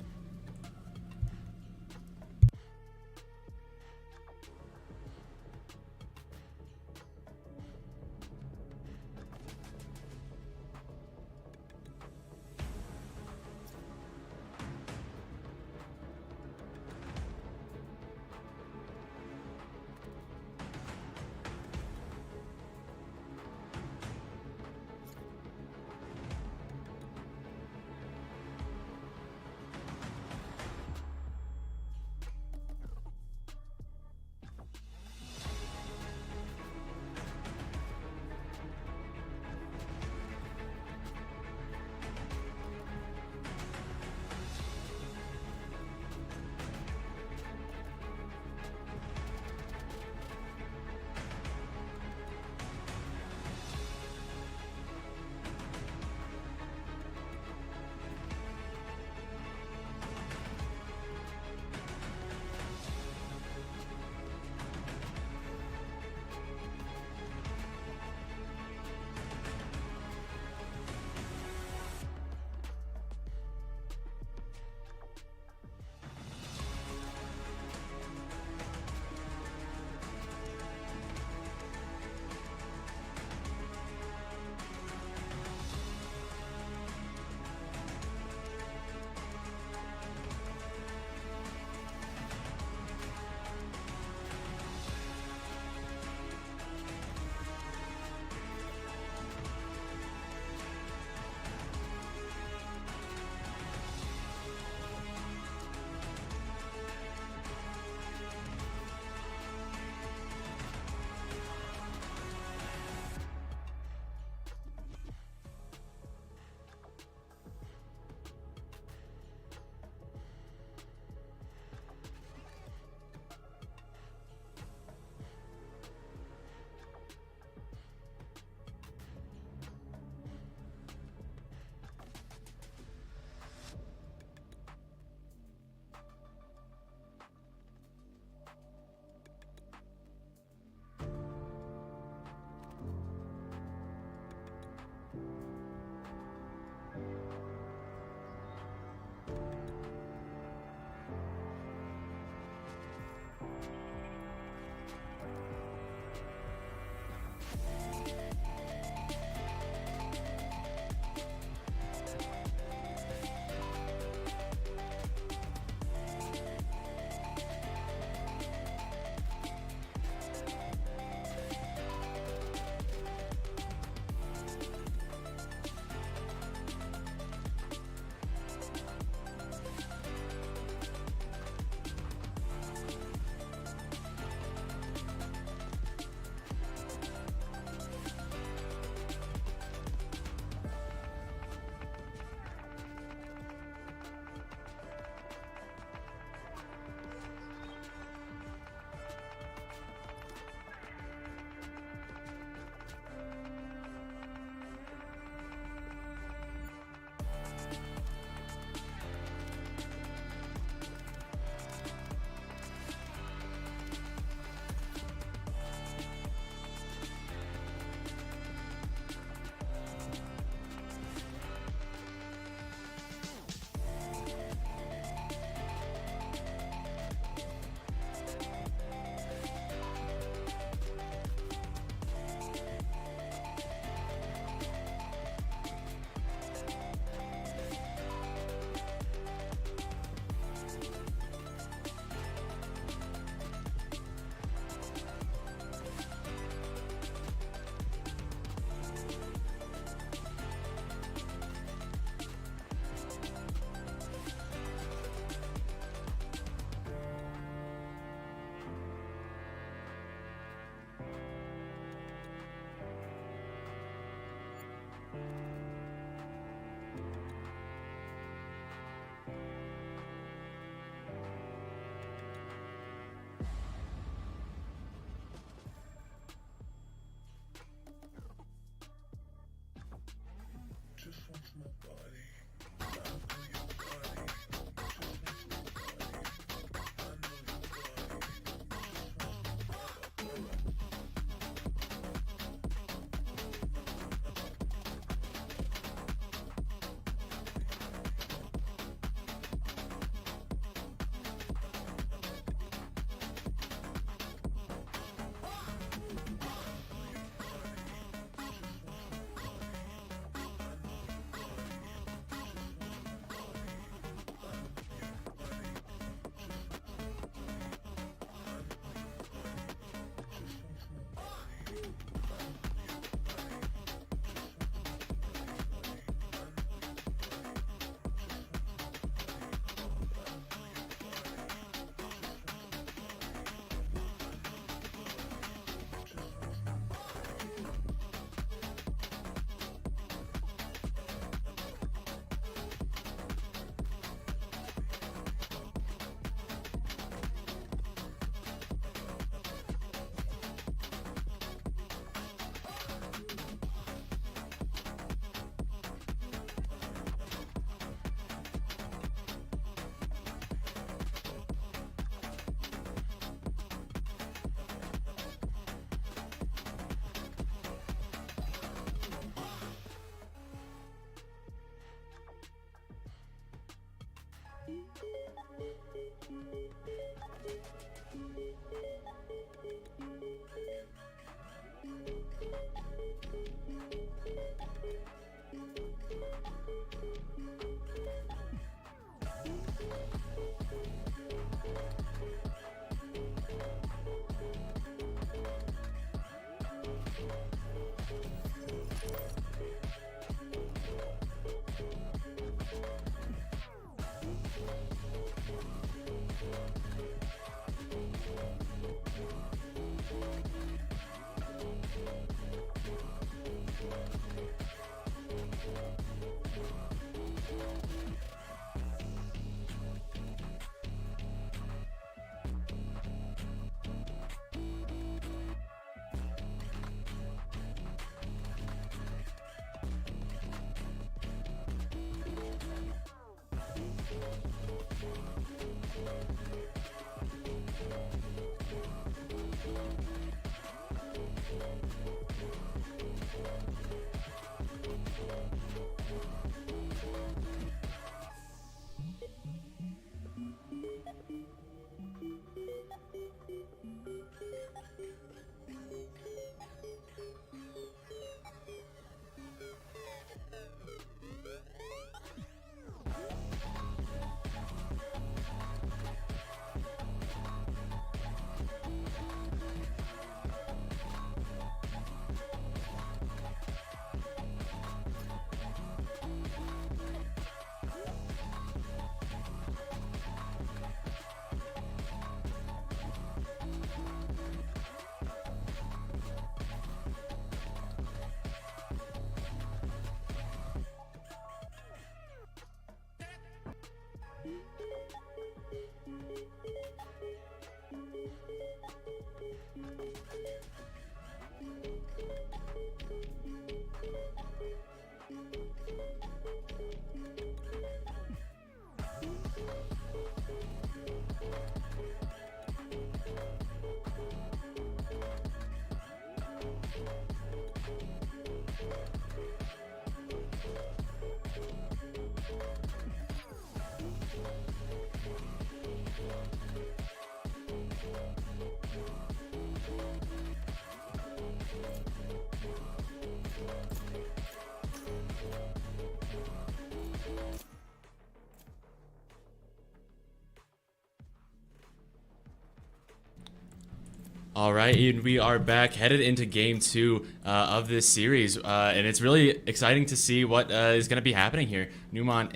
All right, and we are back, headed into game 2 of this series, and it's really exciting to see what is going to be happening here. Neumont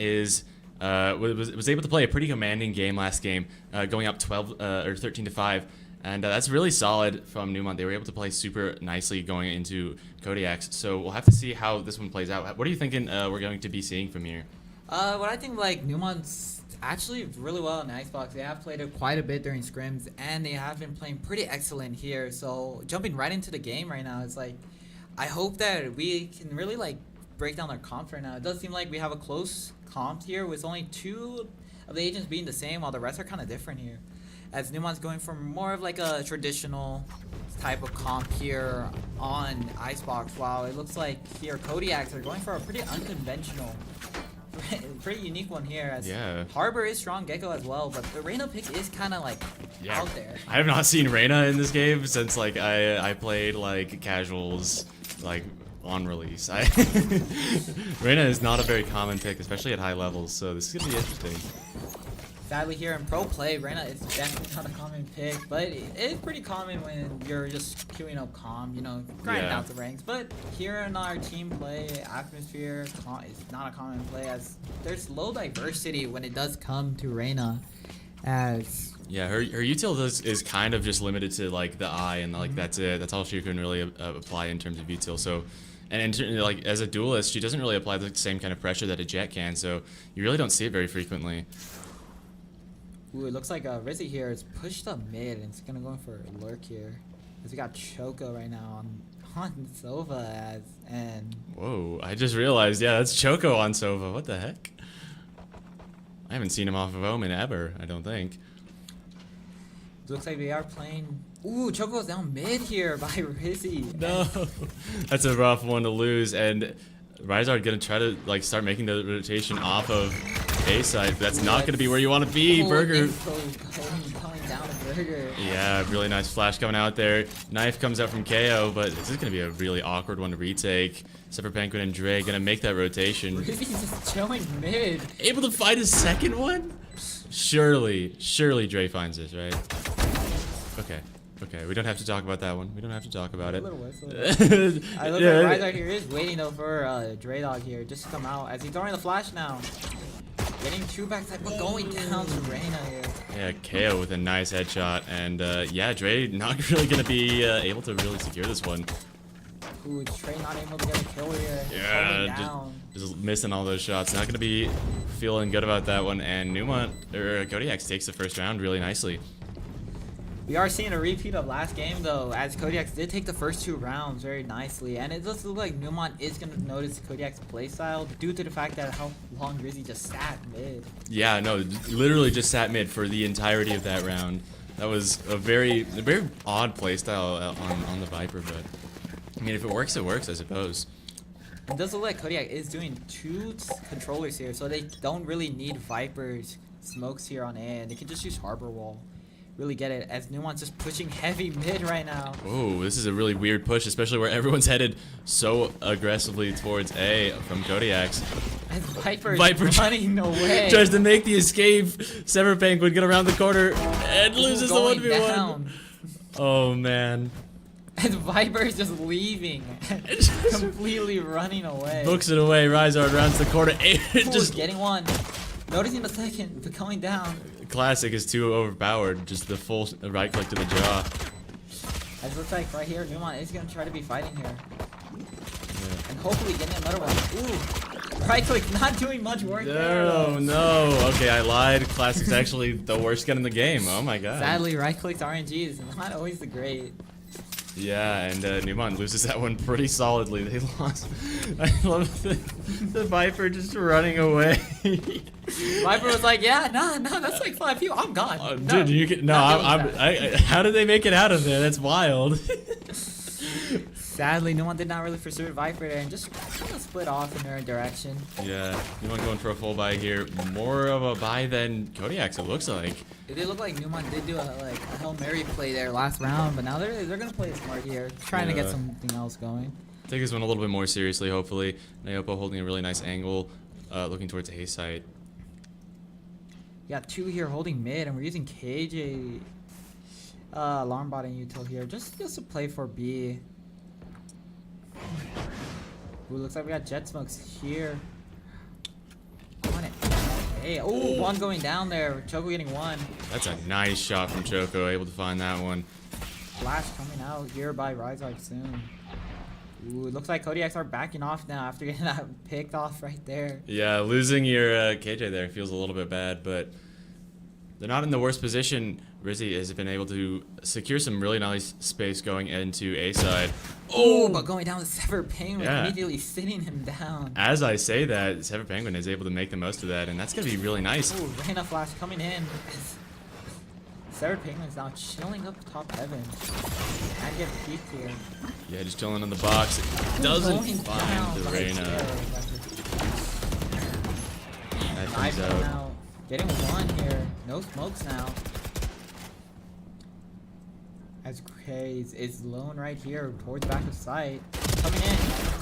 was able to play a pretty commanding game last game, going up 12 or 13 to 5, and that's really solid from Neumont. They were able to play super nicely going into Kodiaks, so we'll have to see how this one plays out. What are you thinking we're going to be seeing from here? What I think, like, Neumont's actually really well in the Icebox. They have played it quite a bit during scrims, and they have been playing pretty excellent here. So jumping right into the game right now, it's like, I hope that we can really, like, break down their comps right now. It does seem like we have a close comp here with only 2 of the agents being the same, while the rest are kind of different here. As Neumont's going for more of like a traditional type of comp here on Icebox, while it looks like here Kodiaks are going for a pretty unconventional, pretty unique one here, as Harbor is strong, Gecko as well, but the Reyna pick is kind of like out there. I have not seen Reyna in this game since like I played like casuals like on release. Reyna is not a very common pick, especially at high levels, so this is gonna be interesting. Sadly here in pro play, Reyna is definitely not a common pick, but it is pretty common when you're just queuing up calm, you know, grinding out the ranks. But here in our team play atmosphere, is not a common play, as there's low diversity when it does come to Reyna. As her util is kind of just limited to like the eye, and like that's it. That's all she can really apply in terms of util. So, and like as a duelist, she doesn't really apply the same kind of pressure that a Jet can. So you really don't see it very frequently. ooh, it looks like Rizzy here is pushed up mid, and it's gonna go in for a lurk here. As we got Choco right now on Sova, and whoa! I just realized, that's Choco on Sova. What the heck? I haven't seen him off of Omen ever. I don't think. It looks like we are playing. Ooh, Choco's down mid here by Rizzy. No, that's a rough one to lose, and Rizard gonna try to like start making the rotation off of A side. That's not gonna be where you want to be. Burger. Going down to Burger. Yeah, really nice flash coming out there. Knife comes out from KO, but this is gonna be a really awkward one to retake. Separate Penguin and Dre gonna make that rotation. Rizzy's just chilling mid. Able to find a second one? Surely Dre finds this, right? Okay, we don't have to talk about that one. We don't have to talk about it. I look like Rizard here is waiting though for Dre Dog here just to come out, as he's throwing the flash now. Getting 2 backside, but going down to Reyna here. Yeah, KO with a nice headshot, and Dre not really gonna be able to really secure this one. Ooh, Trey not able to get a kill here. Yeah, just missing all those shots. Not gonna be feeling good about that one, and Kodiaks takes the first round really nicely. We are seeing a repeat of last game though, as Kodiaks did take the first 2 rounds very nicely, and it does look like Neumont is going to notice Kodiaks' playstyle due to the fact that how long Rizzy just sat mid. Yeah, no, literally just sat mid for the entirety of that round. That was a very odd playstyle on the Viper, but I mean, if it works, I suppose. It does look like Kodiak is doing 2 controllers here, so they don't really need Viper's smokes here on A, and they can just use Harbor Wall. Really get it, as Neumont's just pushing heavy mid right now. Oh, this is a really weird push, especially where everyone's headed so aggressively towards A from Kodiaks. As Viper's running away. Tries to make the escape. Sever Penguin get around the corner and loses the 1v1. Oh man. And Viper's just leaving. Completely running away. Books it away. Rizard rounds the corner. Just getting one. Noticing the second, but going down. Classic is too overpowered. Just the full right click to the jaw. As it looks like right here, Neumont is going to try to be fighting here. Yeah. And hopefully getting another one. Ooh. Right click not doing much work there. No. Okay, I lied. Classic's actually the worst gun in the game. Oh my god. Sadly, right click's RNG is not always the great. Yeah, and Neumont loses that one pretty solidly. They lost. I love the Viper just running away. Viper was like, no, that's like 5 people. I'm gone. Dude, you can how did they make it out of there? That's wild. Sadly, Neumont did not really pursue Viper there and just kind of split off in their direction. Yeah, Neumont going for a full buy here. More of a buy than Kodiaks, it looks like. It did look like Neumont did do a Hail Mary play there last round, but now they're going to play it smart here, trying to get something else going. Take this one a little bit more seriously, hopefully. Naopo holding a really nice angle, looking towards A site. We got 2 here holding mid, and we're using KJ. alarm bot and util here, just to play for B. Ooh, looks like we got jet smokes here. On it. Hey, oh, one going down there. Choco getting one. That's a nice shot from Choco, able to find that one. Flash coming out here by Rizard soon. Ooh, it looks like Kodiaks are backing off now after getting that picked off right there. Yeah, losing your KJ there feels a little bit bad, but they're not in the worst position. Rizzy has been able to secure some really nice space going into A side. Oh, but going down with Sever Penguin, Yeah. immediately sitting him down. As I say that, Sever Penguin is able to make the most of that, and that's going to be really nice. Ooh, Reyna Flash coming in. Sever Penguin's now chilling up top heaven. And get peeked here. Yeah, just chilling in the box. It doesn't Going find down the by Reyna. That comes Knife out. out. Getting one here. No smokes now. As Craze is lone right here towards back of sight. Coming in.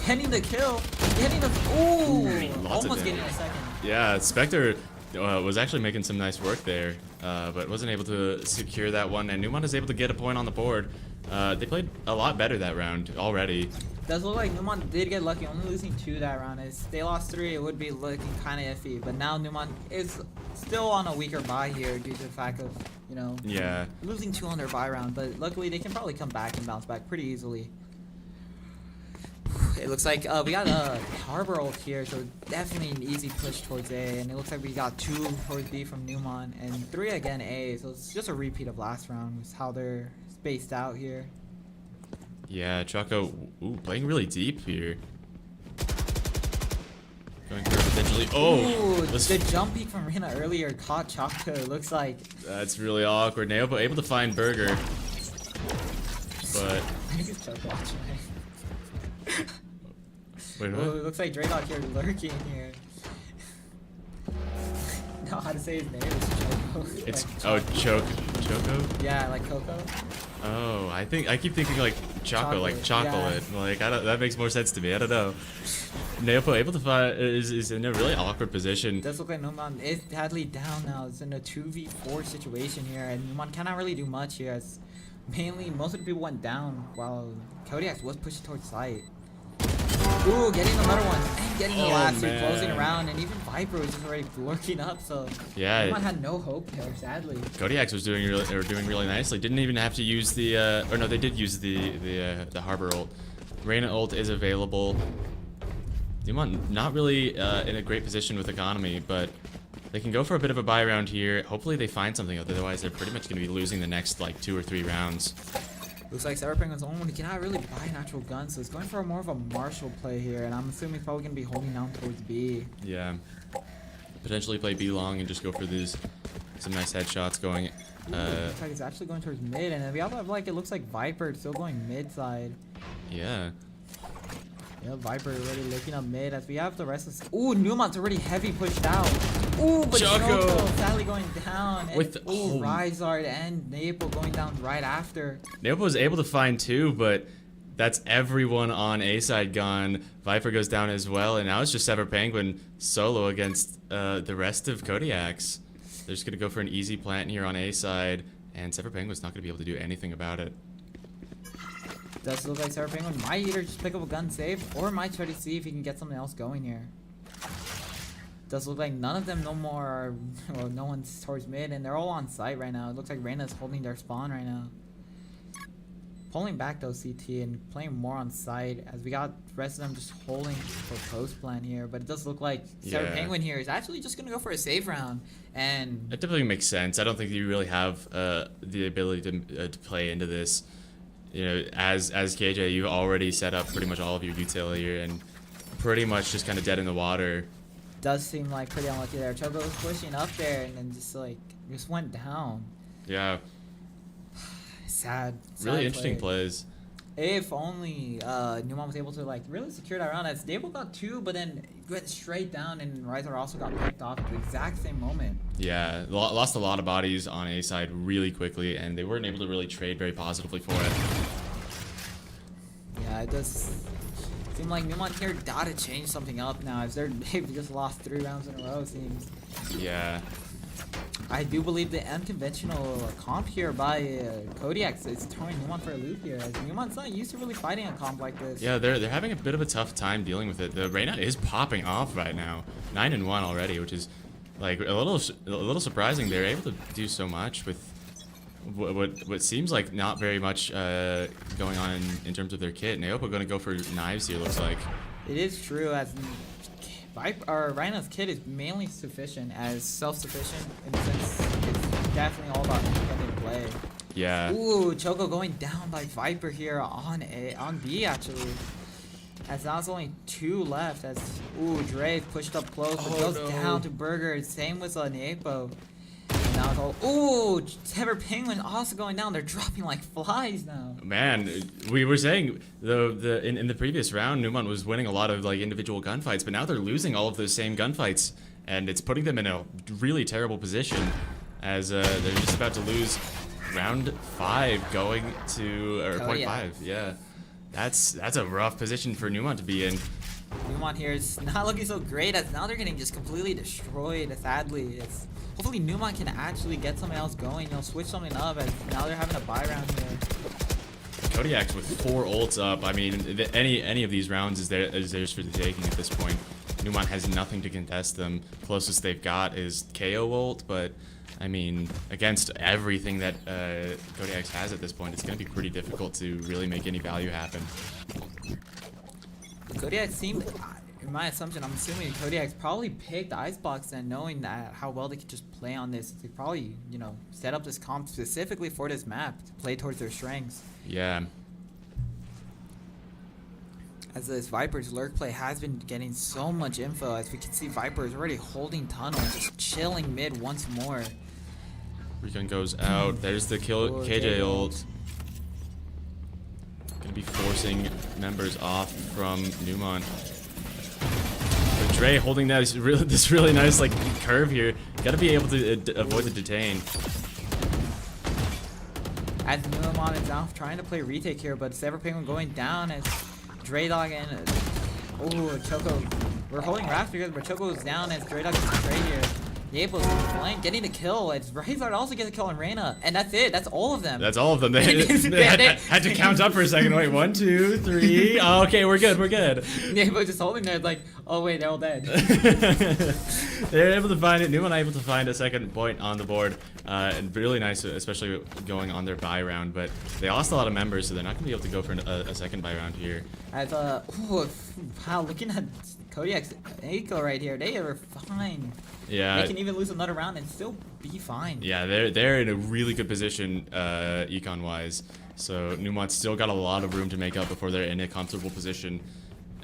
Getting the kill. Getting the. Ooh! Lots of Almost getting damage. a second. Yeah, Spectre was actually making some nice work there, but wasn't able to secure that one, and Neumont is able to get a point on the board. They played a lot better that round already. Does look like Neumont did get lucky, only losing 2 that round. If they lost 3, it would be looking kind of iffy. But now Neumont is still on a weaker bye here due to the fact of, you know, Yeah. losing 2 on their bye round. But luckily, they can probably come back and bounce back pretty easily. It looks like we got a Harbor ult here, so definitely an easy push towards A. And it looks like we got 2 towards B from Neumont and 3 again A. So it's just a repeat of last round, is how they're spaced out here. Yeah, Choco, playing really deep here. Going for potentially. Oh, Ooh, this- the jump peek from Reyna earlier caught Choco. It looks like. that's really awkward. Naopa able to find Burger, but I think it's Choco actually. wait, Oh, what? it looks like Draydog here lurking here. Know how to say his name? It's Choco. It's Like Choco. yeah, like Coco. Oh, I keep thinking like Choco, like Chocolate, chocolate. Like that makes more sense to me. I don't know. Naopa able to find is in a really awkward position. It does look like Neumont is badly down now. It's in a 2v4 situation here, and Neumont cannot really do much here. As mainly, most of the people went down while Kodiaks was pushing towards site. Ooh, getting another one and getting the Oh, last two, man. closing around, and even Viper was just already lurking up. So Yeah. Neumont had no hope there, sadly. Kodiaks was doing really nicely. Didn't even have to use the or no, they did use the Harbor ult. Reyna ult is available. Neumont not really in a great position with economy, but they can go for a bit of a buy round here. Hopefully they find something, otherwise they're pretty much going to be losing the next like 2 or 3 rounds. Looks like Sever Penguin's the only one who cannot really buy an actual gun, so he's going for more of a Marshall play here, and I'm assuming he's probably going to be holding down towards B. Yeah. Potentially play B long and just go for some nice headshots going. Looks like he's actually going towards mid, and then we also have like, it looks like Viper still going mid side. Yeah. Yeah, Viper already looking up mid as we have the rest of. Ooh, Neumont's already heavy pushed out. Ooh, but Choco. Choco sadly going down. And With the- ooh, oh. Rizard and Naple going down right after. Naopa was able to find 2, but that's everyone on A side gone. Viper goes down as well, and now it's just Sever Penguin solo against the rest of Kodiaks. They're just gonna go for an easy plant here on A side, and Sever Penguin's not gonna be able to do anything about it. Does look like Sever Penguin might either just pick up a gun save or might try to see if he can get something else going here. Does look like none of them no more are, well, no one's towards mid, and they're all on site right now. It looks like Reyna's holding their spawn right now. Pulling back though CT and playing more on site as we got the rest of them just holding for post plan here. But it does look like Sever Yeah. Penguin here is actually just gonna go for a save round, and That typically makes sense. I don't think you really have the ability to play into this. You know, as KJ, you've already set up pretty much all of your utility here and pretty much just kind of dead in the water. does seem like pretty unlucky there. Choco was pushing up there and then just went down. Yeah, Sad. really sad interesting play. plays. If only Neumont was able to like really secure that round, as Dable got 2, but then went straight down, and Riser also got picked off at the exact same moment. Yeah, lost a lot of bodies on A side really quickly, and they weren't able to really trade very positively for it. Yeah, it does seem like Neumont here gotta change something up now, as they've just lost 3 rounds in a row, it seems. Yeah. I do believe the unconventional comp here by Kodiaks is throwing Neumont for a loop here. As Neumont's not used to really fighting a comp like this. Yeah, they're having a bit of a tough time dealing with it. The Reyna is popping off right now, 9-1 already, which is like a little surprising. They're able to do so much with what seems like not very much going on in terms of their kit. Neopa going to go for knives here, looks like. It is true, as Rhino's kit is mainly sufficient, as self-sufficient in the sense it's definitely all about independent play. Yeah. Ooh, Choco going down by Viper here on B actually. As now it's only 2 left. As Dre pushed up close, but goes down to Burger. Same with Niepo. And now it's all Tever Penguin also going down. They're dropping like flies now. Man, we were saying in the previous round, Neumont was winning a lot of like individual gunfights, but now they're losing all of those same gunfights, and it's putting them in a really terrible position, as they're just about to lose round 5 going to point 5. Yeah, that's a rough position for Neumont to be in. Neumont here is not looking so great, as now they're getting just completely destroyed. Sadly, hopefully Neumont can actually get something else going. Switch something up, as now they're having a buy round here. Kodiaks with 4 ults up. I mean, any of these rounds is theirs for the taking at this point. Neumont has nothing to contest them. Closest they've got is KO ult, but I mean, against everything that Kodiaks has at this point, it's going to be pretty difficult to really make any value happen. Kodiaks seemed, in my assumption, I'm assuming Kodiaks probably picked Icebox, and knowing that how well they could just play on this, they probably, set up this comp specifically for this map to play towards their strengths. Yeah. As this Viper's lurk play has been getting so much info, as we can see Viper is already holding tunnel and just chilling mid once more. Recon goes out. There's the kill KJ ult. Gonna be forcing members off from Neumont. But Dre holding that this really nice like curve here. Gotta be able to avoid the detain. As Neumont is now trying to play retake here, but Sever Penguin going down as Draydog and Choco. We're holding Raph together, but Choco's down as Draydog is straight here. Yepo's playing, getting the kill. It's Razard also gets a kill on Reyna, and that's it. That's all of them. That's all of them. They had to count up for a second. Wait, 1, 2, 3. Oh, okay, we're good. We're good. Yepo's just holding there, like, oh wait, they're all dead. They're able to find it. Neumont able to find a second point on the board, and really nice, especially going on their buy round. But they lost a lot of members, so they're not gonna be able to go for a second buy round here. As wow, looking at Kodiak's Eiko right here, they are fine. Yeah, they can even lose another round and still be fine. Yeah, they're in a really good position econ wise. So Neumont's still got a lot of room to make up before they're in a comfortable position.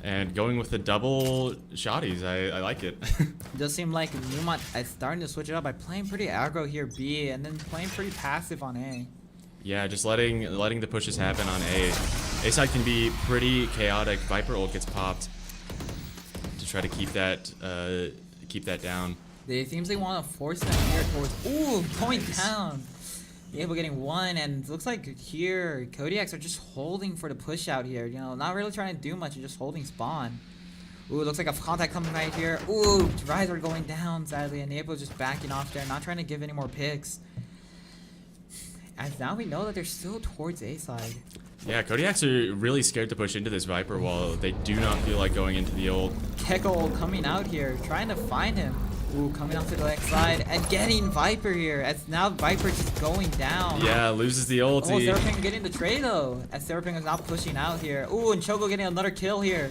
And going with the double shotties, I like it. It does seem like Neumont is starting to switch it up by playing pretty aggro here B, and then playing pretty passive on A. Yeah, just letting the pushes happen on A. A side can be pretty chaotic. Viper ult gets popped to try to keep that down. It seems they want to force them here towards point down. Yepo getting 1, and it looks like here Kodiaks are just holding for the push out here. Not really trying to do much, just holding spawn. Looks like a contact coming right here. Riser going down sadly, and Yepo's just backing off there, not trying to give any more picks. As now we know that they're still towards A side. Yeah, Kodiaks are really scared to push into this Viper wall. They do not feel like going into the ult. Keko coming out here, trying to find him. Coming off to the next side and getting Viper here, as now Viper just going down. Yeah, loses the ulti. Seraping getting the trade though, as Seraping is now pushing out here. And Choco getting another kill here.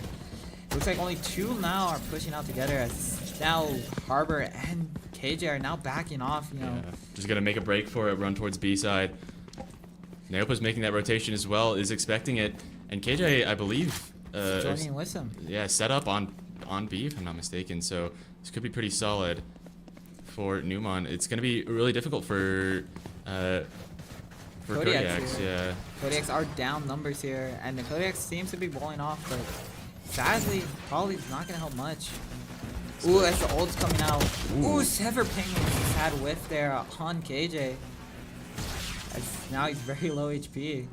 Looks like only 2 now are pushing out together, as now Harbor and KJ are now backing off, Yeah, just gonna make a break for it, run towards B side. Neopa's making that rotation as well, is expecting it, and KJ, I believe, joining with him. Yeah, set up on B if I'm not mistaken, so this could be pretty solid for Neumont. It's gonna be really difficult for Kodiaks. Yeah. Kodiaks are down numbers here, and the Kodiaks seems to be blowing off, but sadly, probably not gonna help much. As the ult's coming out. Sever Penguin just had whiff there on KJ. As now he's very low HP.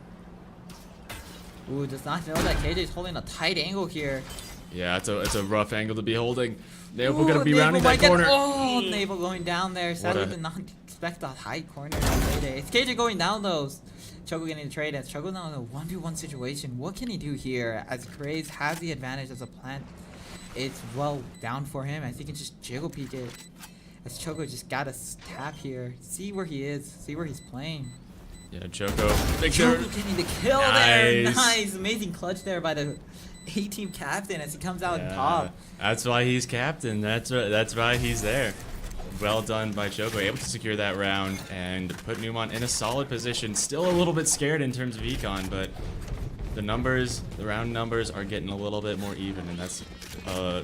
Does not know that KJ is holding a tight angle here. Yeah, it's a rough angle to be holding. Naval gonna be rounding that corner. Naval going down there. Sadly did not respect the high corner. It's KJ going down though. Choco getting the trade as Choco now in a 1v1 situation. What can he do here as Craze has the advantage as a plant? It's well down for him as he can just jiggle peek it. As Choco just got a tap here. See where he is. See where he's playing. Yeah, Choco. Big sure. Choco getting the kill there. Nice. Amazing clutch there by the A-team captain as he comes out on top. That's why he's captain. That's why he's there. Well done by Choco, able to secure that round and put Neumont in a solid position. Still a little bit scared in terms of econ, but the round numbers are getting a little bit more even, and that's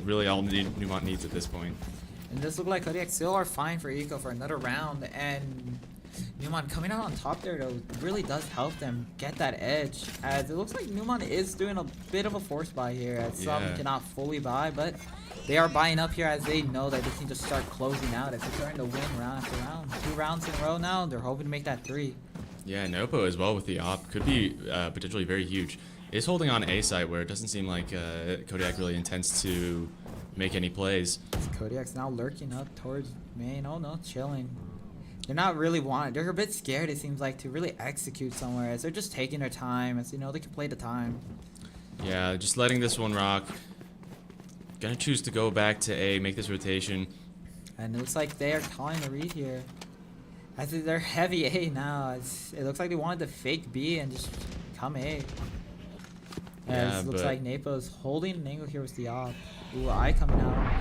really all Neumont needs at this point. And this looks like Kodiaks still are fine for eco for another round, and Neumont coming out on top there though really does help them get that edge, as it looks like Neumont is doing a bit of a force buy here, as some cannot fully buy, but they are buying up here as they know that they can just start closing out as they're starting to win round after round. 2 rounds in a row now, they're hoping to make that 3. Yeah, Nopo as well with the op could be potentially very huge. Is holding on A site where it doesn't seem like Kodiak really intends to make any plays. Kodiak's now lurking up towards main. Oh no, chilling. They're not really they're a bit scared, it seems like, to really execute somewhere, as they're just taking their time, as you know they can play the time. Yeah, just letting this one rock. Gonna choose to go back to A, make this rotation. And it looks like they are calling the read here. I think they're heavy A now. It looks like they wanted to fake B and just come A. Yeah, it looks like Napo's holding an angle here with the op. Ooh, I coming out.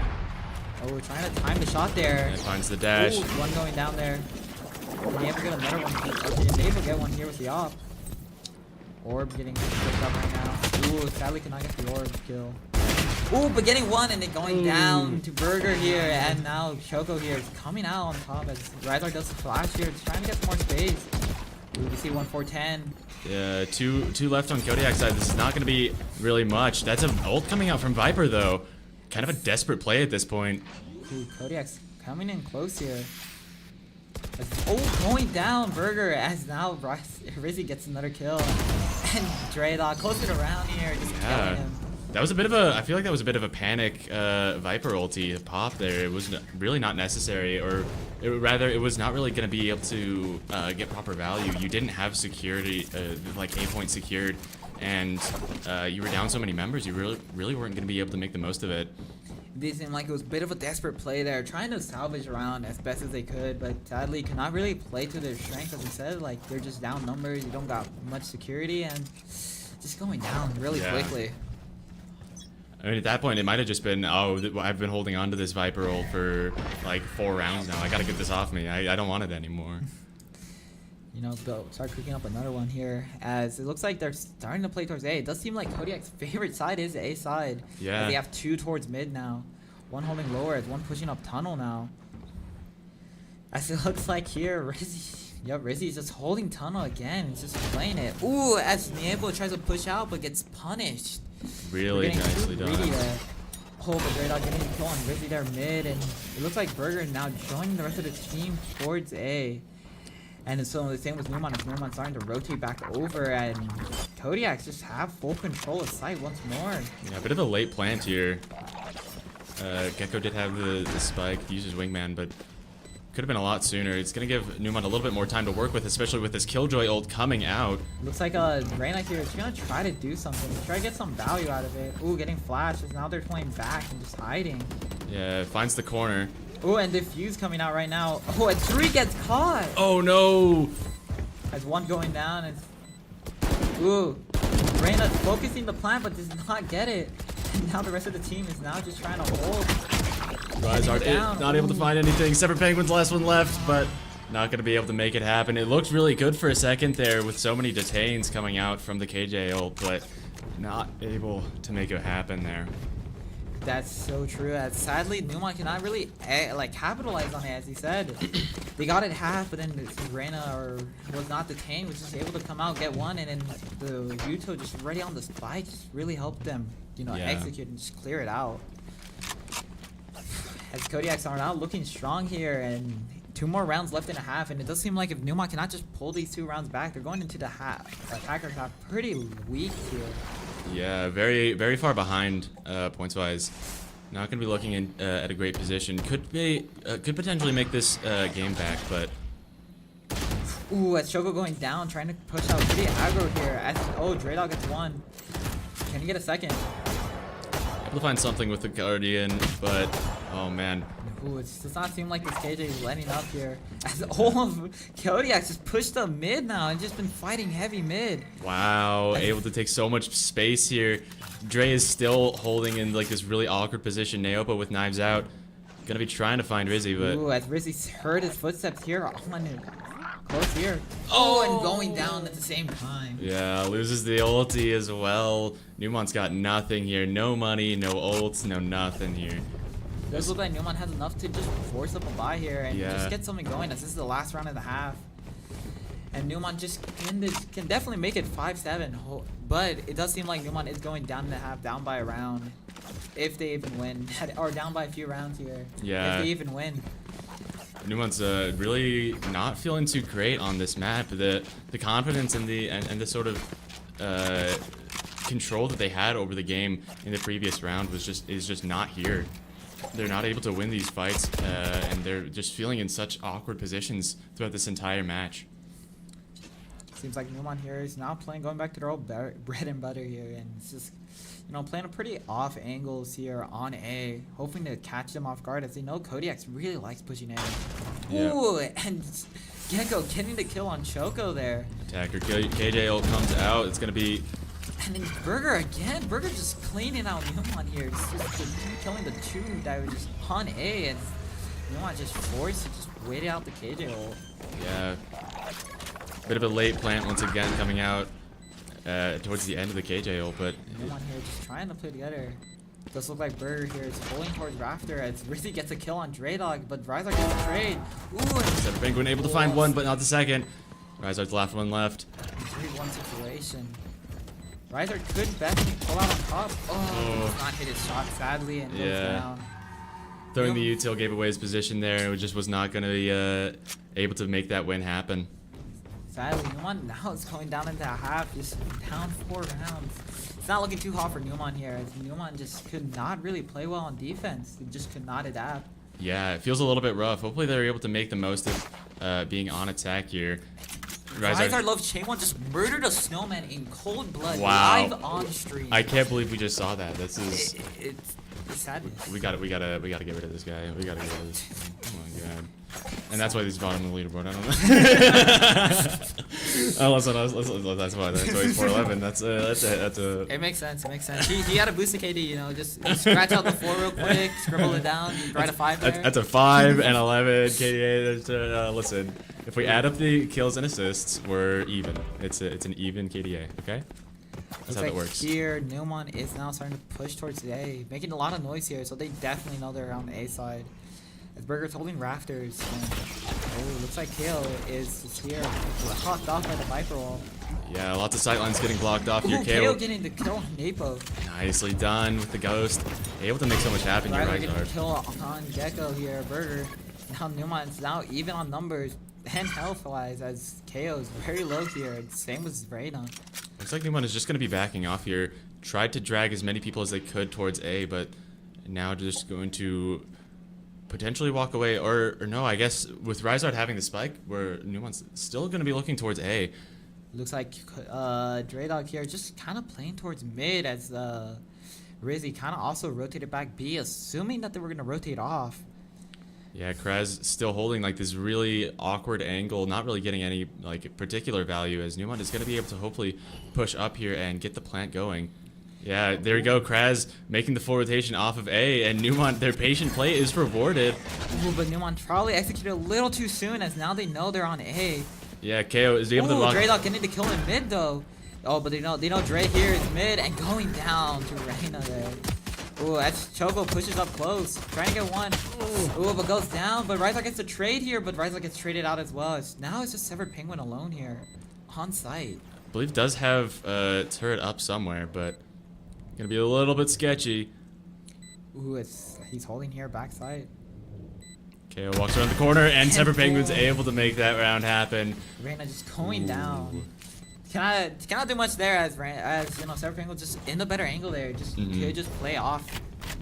Oh, we're trying to time the shot there. And finds the dash. Ooh, one going down there. Can Napo get another one? Did Napo get one here with the op? Orb getting picked up right now. Ooh, sadly cannot get the orb kill. Ooh, but getting one and then going down to Burger here, and now Choco here is coming out on top as Ryzar does the flash here, just trying to get some more space. Ooh, we see 1-4-10. Yeah, two left on Kodiak's side. This is not going to be really much. That's an ult coming out from Viper though. Kind of a desperate play at this point. Ooh, Kodiak's coming in close here. Going down Burger as now Rizzy gets another kill. And Dreadlock closing around here, just killing him. That was a bit of a, I feel like that was a bit of a panic Viper ulti pop there. It was really not necessary, or rather it was not really going to be able to get proper value. You didn't have security, like A point secured, and you were down so many members, you really weren't going to be able to make the most of it. It seemed like it was a bit of a desperate play there, trying to salvage around as best as they could, but sadly could not really play to their strength, as we said. Like, they're just down numbers, you don't got much security, and just going down really quickly. I mean, at that point, it might have just been, oh, I've been holding on to this Viper ult for like 4 rounds now. I gotta get this off me. I don't want it anymore. You know, they'll start cooking up another one here, as it looks like they're starting to play towards A. It does seem like Kodiak's favorite side is A side. Yeah. As they have 2 towards mid now. One holding lower, as one pushing up tunnel now. As it looks like here, Rizzy. Yep, Rizzy's just holding tunnel again. He's just playing it. Ooh, as Niebo tries to push out, but gets punished. Really nicely done. Oh, but Dreadlock getting a kill on Rizzy there mid, and it looks like Burger now joining the rest of the team towards A. And so the same with Neumont, as Neumont starting to rotate back over, and Kodiaks just have full control of site once more. Yeah, a bit of a late plant here. Gecko did have the spike, uses wingman, but could have been a lot sooner. It's going to give Neumont a little bit more time to work with, especially with this Killjoy ult coming out. Looks like Reyna here is going to try to do something, try to get some value out of it. Ooh, getting flashes. Now they're playing back and just hiding. Yeah, finds the corner. Ooh, and Diffuse coming out right now. Oh, and 3 gets caught. Oh no! Has one going down, and ooh, Reyna focusing the plant but does not get it. And now the rest of the team is now just trying to hold. Ryzar not able to find anything. Separate Penguins, last one left, but not going to be able to make it happen. It looked really good for a second there with so many detains coming out from the KJ ult, but not able to make it happen there. That's so true. Sadly, Neumont cannot really like capitalize on it, as he said. They got it half, but then Reyna was not detained, was just able to come out, get one, and then the Yuto just ready on the spike just really helped them, you know, execute and just clear it out. As Kodiaks are now looking strong here, and 2 more rounds left in a half, and it does seem like if Neumont cannot just pull these 2 rounds back, they're going into the half. Attackers are pretty weak here. Yeah, very, very far behind points-wise. Not going to be looking at a great position. Could potentially make this game back, but Ooh, as Choco going down, trying to push out pretty aggro here. As Draydog gets one. Can he get a second? Able to find something with the Guardian, but oh man. Ooh, it does not seem like this KJ is letting up here. As all of Kodiaks just pushed up mid now and just been fighting heavy mid. Wow, able to take so much space here. Dre is still holding in like this really awkward position. Neopa with knives out. Gonna be trying to find Rizzy, but ooh, as Rizzy heard his footsteps here on it. Close here. Oh, and going down at the same time. yeah, loses the ulti as well. Neumont's got nothing here. No money, no ults, no nothing here. Does look like Neumont has enough to just force up a buy here and Yeah. just get something going, as this is the last round of the half. And Neumont just can definitely make it 5-7, but it does seem like Neumont is going down in the half, down by a round, if they even win, or down by a few rounds here. Yeah. If they even win. Neumont's really not feeling too great on this map. The confidence and the sort of control that they had over the game in the previous round is just not here. They're not able to win these fights, and they're just feeling in such awkward positions throughout this entire match. Seems like Neumont here is now going back to their old bread and butter here, and it's just, playing a pretty off angles here on A, hoping to catch them off guard, as they know Kodiaks really likes pushing A. Yeah. Ooh, and Gecko getting the kill on Choco there. Attacker KJ ult comes out. It's gonna be And then Burger again. Burger just cleaning out Neumont here. Just killing the two that were just on A, and Neumont just forced to just wait out the KJ ult. yeah. Bit of a late plant once again coming out towards the end of the KJ ult, but Neumont here just trying to play together. Does look like Burger here is pulling towards Rafter as Rizzy gets a kill on Draydog, but Ryzar gets a trade. Ooh, Seven Penguin able to find one, but not the second. Ryzar's the last one left. 3-1 situation. Ryzer could definitely pull out on top. Oh, does not hit his shot sadly and goes down. Throwing the util gave away his position there. It just was not going to be able to make that win happen. Sadly, Neumont now is going down into a half, just down 4 rounds. It's not looking too hot for Neumont here, as Neumont just could not really play well on defense. They just could not adapt. Yeah, it feels a little bit rough. Hopefully they're able to make the most of being on attack here. Ryzar Love Chainwon just murdered a snowman in cold blood Wow. live on stream. I can't believe we just saw that. This is It's sadness. we gotta get rid of this guy. We gotta get rid of this. Oh my god. And that's why he's bottom of the leaderboard. I don't know. Oh, listen, that's why he's 411. That's a. It makes sense. It makes sense. He had a boost of KD, just scratch out the 4 real quick, scribble it down, write a 5 there. That's a 5 and 11 KDA. Listen, if we add up the kills and assists, we're even. It's an even KDA. Okay. That's how Looks that works. Here, Neumont is now starting to push towards the A, making a lot of noise here, so they definitely know they're on the A side. As Burger's holding rafters, and looks like KO is just here, hawked off by the Viper wall. Yeah, lots of sightlines getting blocked off here. Ooh, KO KO getting the kill on Napo. nicely done with the ghost. Able to make so much happen here, Ryder getting the Ryzard. kill on Gecko here, Burger. Now Neumont's now even on numbers and health-wise, as KO is very low here. Same with Reyna. Looks like Neumont is just going to be backing off here. Tried to drag as many people as they could towards A, but now just going to potentially walk away. Or no, I guess with Ryzard having the spike, where Neumont's still going to be looking towards A. Looks like Draydog here just kind of playing towards mid, as Rizzy kind of also rotated back B, assuming that they were going to rotate off. Yeah, Krez still holding like this really awkward angle, not really getting any like particular value, as Neumont is going to be able to hopefully push up here and get the plant going. Yeah, there we go. Krez making the full rotation off of A, and Neumont, their patient play is rewarded. Ooh, but Neumont probably executed a little too soon, as now they know they're on A. Yeah, KO is able to lock. Draydog getting the kill in mid though. Oh, but they know Dre here is mid and going down to Reyna there. Ooh, as Choco pushes up close, trying to get one. Ooh, but goes down. But Ryzar gets a trade here, but Ryzar gets traded out as well. Now it's just Severed Penguin alone here, on site. I believe does have a turret up somewhere, but gonna be a little bit sketchy. Ooh, he's holding here backside. KO walks around the corner, and Severed Penguin's able to make that round happen. Reyna just going down. Cannot do much there, as Severed Penguin just in the better angle there. Just could just play off.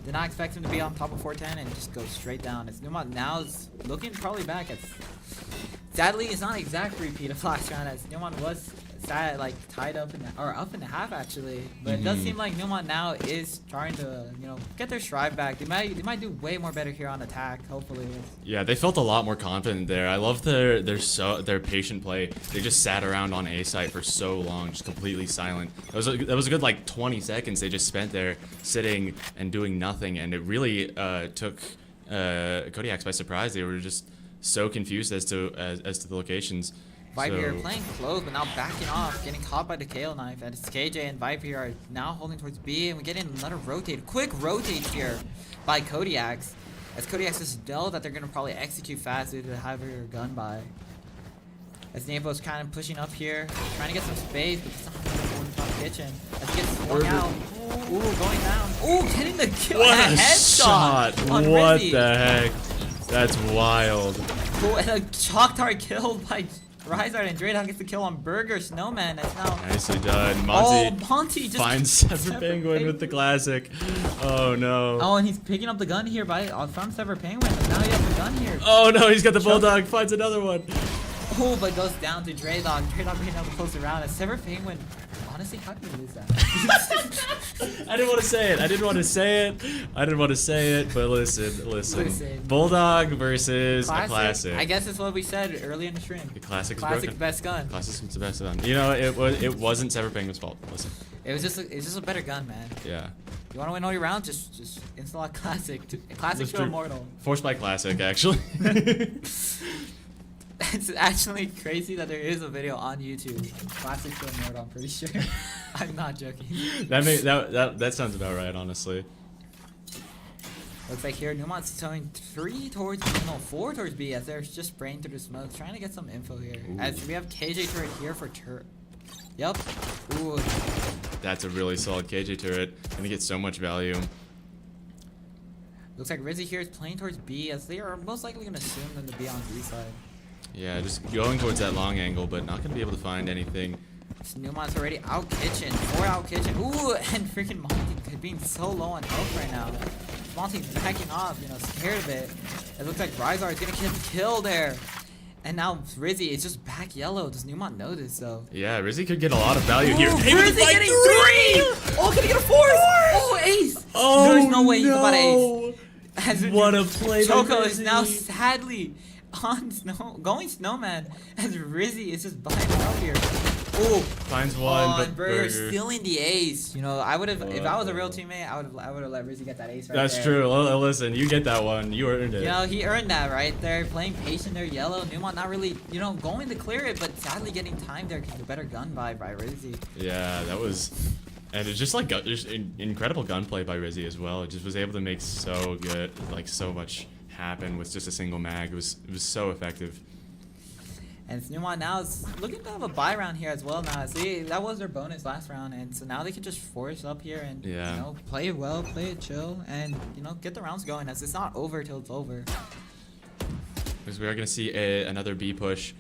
Did not expect him to be on top of 410 and just go straight down. As Neumont now is looking probably back at Sadly, it's not an exact repeat of last round, as Neumont was like tied up up in the half actually. But it does seem like Neumont now is trying to get their stride back. They might do way more better here on attack. Hopefully. Yeah, they felt a lot more confident there. I love their patient play. They just sat around on A site for so long, just completely silent. That was a good like 20 seconds they just spent there sitting and doing nothing, and it really took Kodiaks by surprise. They were just so confused as to the locations. Viper So- playing close, but now backing off, getting caught by the KO knife. And it's KJ and Viper are now holding towards B, and we're getting another rotate. Quick rotate here by Kodiaks, as Kodiaks just know that they're gonna probably execute fast due to the heavier gun buy. As Nevo's kind of pushing up here, trying to get some space, but it's not going to top kitchen. As he gets swung out. Ooh, going down. Ooh, getting the kill. What a headshot shot! on What Rizzy. the heck? That's wild. Cool, and a Chalk Dart killed by Rizard, and Draydog gets the kill on Burger Snowman. That's now. Nicely done. Oh, Monty Monty just finds Sever Penguin with the classic. Oh no. Oh, and he's picking up the gun here from Sever Penguin. Now he has the gun here. Oh no, he's got the Bulldog, finds another one. Oh, but goes down to Draydog. Draydog being able to close around. As Sever Penguin, honestly, how did he lose that? I didn't want to say it. I didn't want to say it, but listen. Bulldog versus a classic. I guess it's what we said earlier in the stream. The classic's Classic's broken. best gun. Classic's the best gun. You know, it wasn't Sever Penguin's fault. Listen. It's just a better gun, man. Yeah. You want to win all your rounds? Just install Classic. Classic That's to true. Immortal. Forced by Classic, actually. It's actually crazy that there is a video on YouTube. Classic to Immortal, I'm pretty sure. I'm not joking. that sounds about right, honestly. Looks like here Neumont's throwing 4 towards B, as they're just spraying through the smoke, trying to get some info here. Ooh. As we have KJ turret here for Yup. Ooh. That's a really solid KJ turret. Gonna get so much value. Looks like Rizzy here is playing towards B, as they are most likely going to assume them to be on B side. Yeah, just going towards that long angle, but not gonna be able to find anything. So Neumont's already out kitchen. 4 out kitchen. Ooh, and freaking Monty being so low on health right now. Monty's backing off, scared of it. It looks like Rizard is gonna get the kill there. And now Rizzy is just back yellow. Does Neumont know this though? Yeah, Rizzy could get a lot of value here. Ooh, Able to Rizzy find getting 3! 3! Oh, can he get a 4? Oh, ace! Oh, There's no way he's about ace. As What a play by Choco is Rizzy. now sadly on going Snowman, as Rizzy is just buying out here. Ooh. Finds one, Oh, but and Burger Burger. stealing the ace. I would have, if I was a real teammate, I would have let Rizzy get that ace right That's there. true. Well, listen, you get that one. You earned it. He earned that right there. Playing patient there, yellow. Neumont not really, going to clear it, but sadly getting timed there because the better gun by Rizzy. Yeah, that was, and it's just like just incredible gunplay by Rizzy as well. It just was able to make so so much happen with just a single mag. It was so effective. And Neumont now is looking to have a buy round here as well now. See, that was their bonus last round, and so now they can just force up here and play it well, play it chill, and get the rounds going, as it's not over till it's over. Because we are gonna see another B push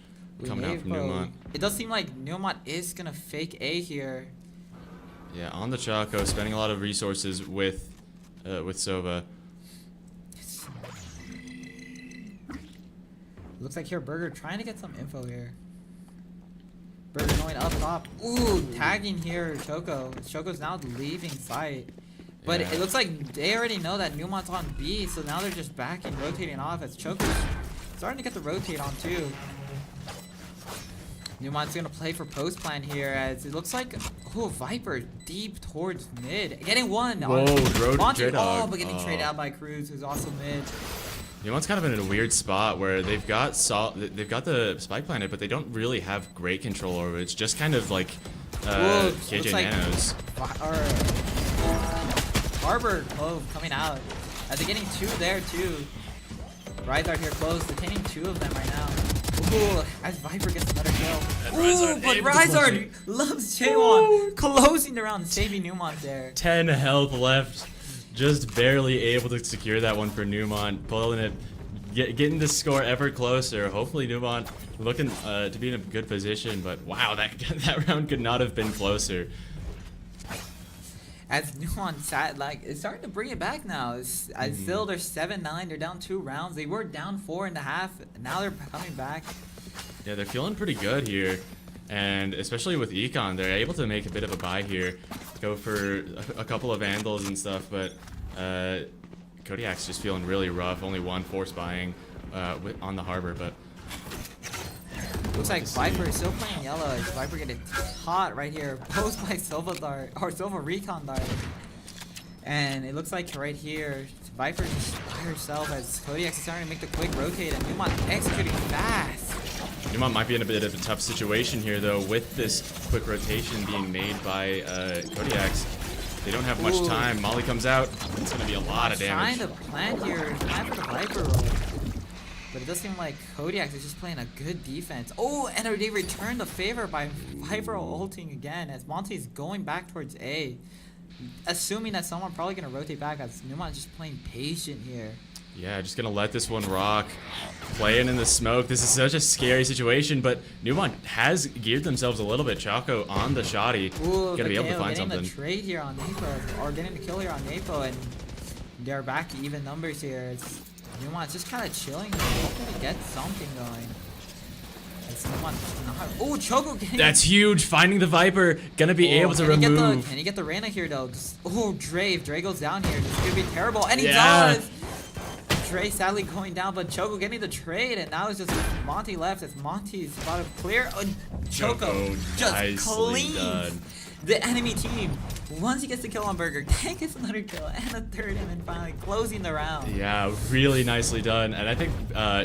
coming out from Neumont. It does seem like Neumont is gonna fake A here. Yeah, on the Choco, spending a lot of resources with Sova. Looks like here Burger trying to get some info here. Burger going up top. Ooh, tagging here Choco. Choco's now leaving site. But Yeah. it looks like they already know that Neumont's on B, so now they're just backing, rotating off, as Choco's starting to get the rotate on too. Neumont's gonna play for post plan here, as it looks like Viper deep towards mid. Getting one. Whoa, Monty, Draydog. but getting traded out by Cruz, who's also mid. Neumont's kind of in a weird spot where they've got the spike planet, but they don't really have great control over it. It's just kind of like KJ looks like Nanos. Harbor coming out, as they're getting 2 there too. Rizard here close, detaining 2 of them right now. Ooh, as Viper gets another kill. Ooh, but Rizard loves Jaewon closing around, saving Neumont there. 10 health left. Just barely able to secure that one for Neumont. Pulling it, getting the score ever closer. Hopefully Neumont looking to be in a good position, but wow, that round could not have been closer. As Neumont it's starting to bring it back now. Still they're 7-9. They're down 2 rounds. They were down 4.5. Now they're coming back. Yeah, they're feeling pretty good here. And especially with Econ, they're able to make a bit of a buy here. Go for a couple of Vandals and stuff, but Kodiak's just feeling really rough. Only one force buying on the harbor, but... Looks like Viper is still playing yellow. As Viper getting caught right here. Posed by Silva Dart, or Silva Recon Dart. And it looks like right here, Viper just by herself as Kodiaks is starting to make the quick rotate and Neumont executing fast. Neumont might be in a bit of a tough situation here, though, with this quick rotation being made by Kodiaks. They don't have much time. Molly comes out. It's going to be a lot of damage. Trying to plant here, plan for the Viper roll. But it does seem like Kodiaks is just playing a good defense. Oh, and they return the favor by Viper ulting again as Monty's going back towards A. Assuming that someone probably going to rotate back as Neumont just playing patient here. Yeah, just going to let this one rock. Playing in the smoke. This is such a scary situation, but Neumont has geared themselves a little bit. Choco on the shoddy. Going to be able to find something. Getting the trade here on Napo, or getting the kill here on Napo, and they're back to even numbers here. It's Neumont's just kind of chilling here, hoping to get something going. Oh, Choco getting... That's huge. Finding the Viper. Gonna be able to remove. Can he get the Reyna here, though? Just, Dre. If Dre goes down here, this could be terrible. And he does! Dre sadly going down, but Choco getting the trade, and now it's just Monty left as Monty's about to clear. Choco just cleans the enemy team. Once he gets the kill on Burger, Tank gets another kill and a third, and then finally closing the round. Yeah, really nicely done. And I think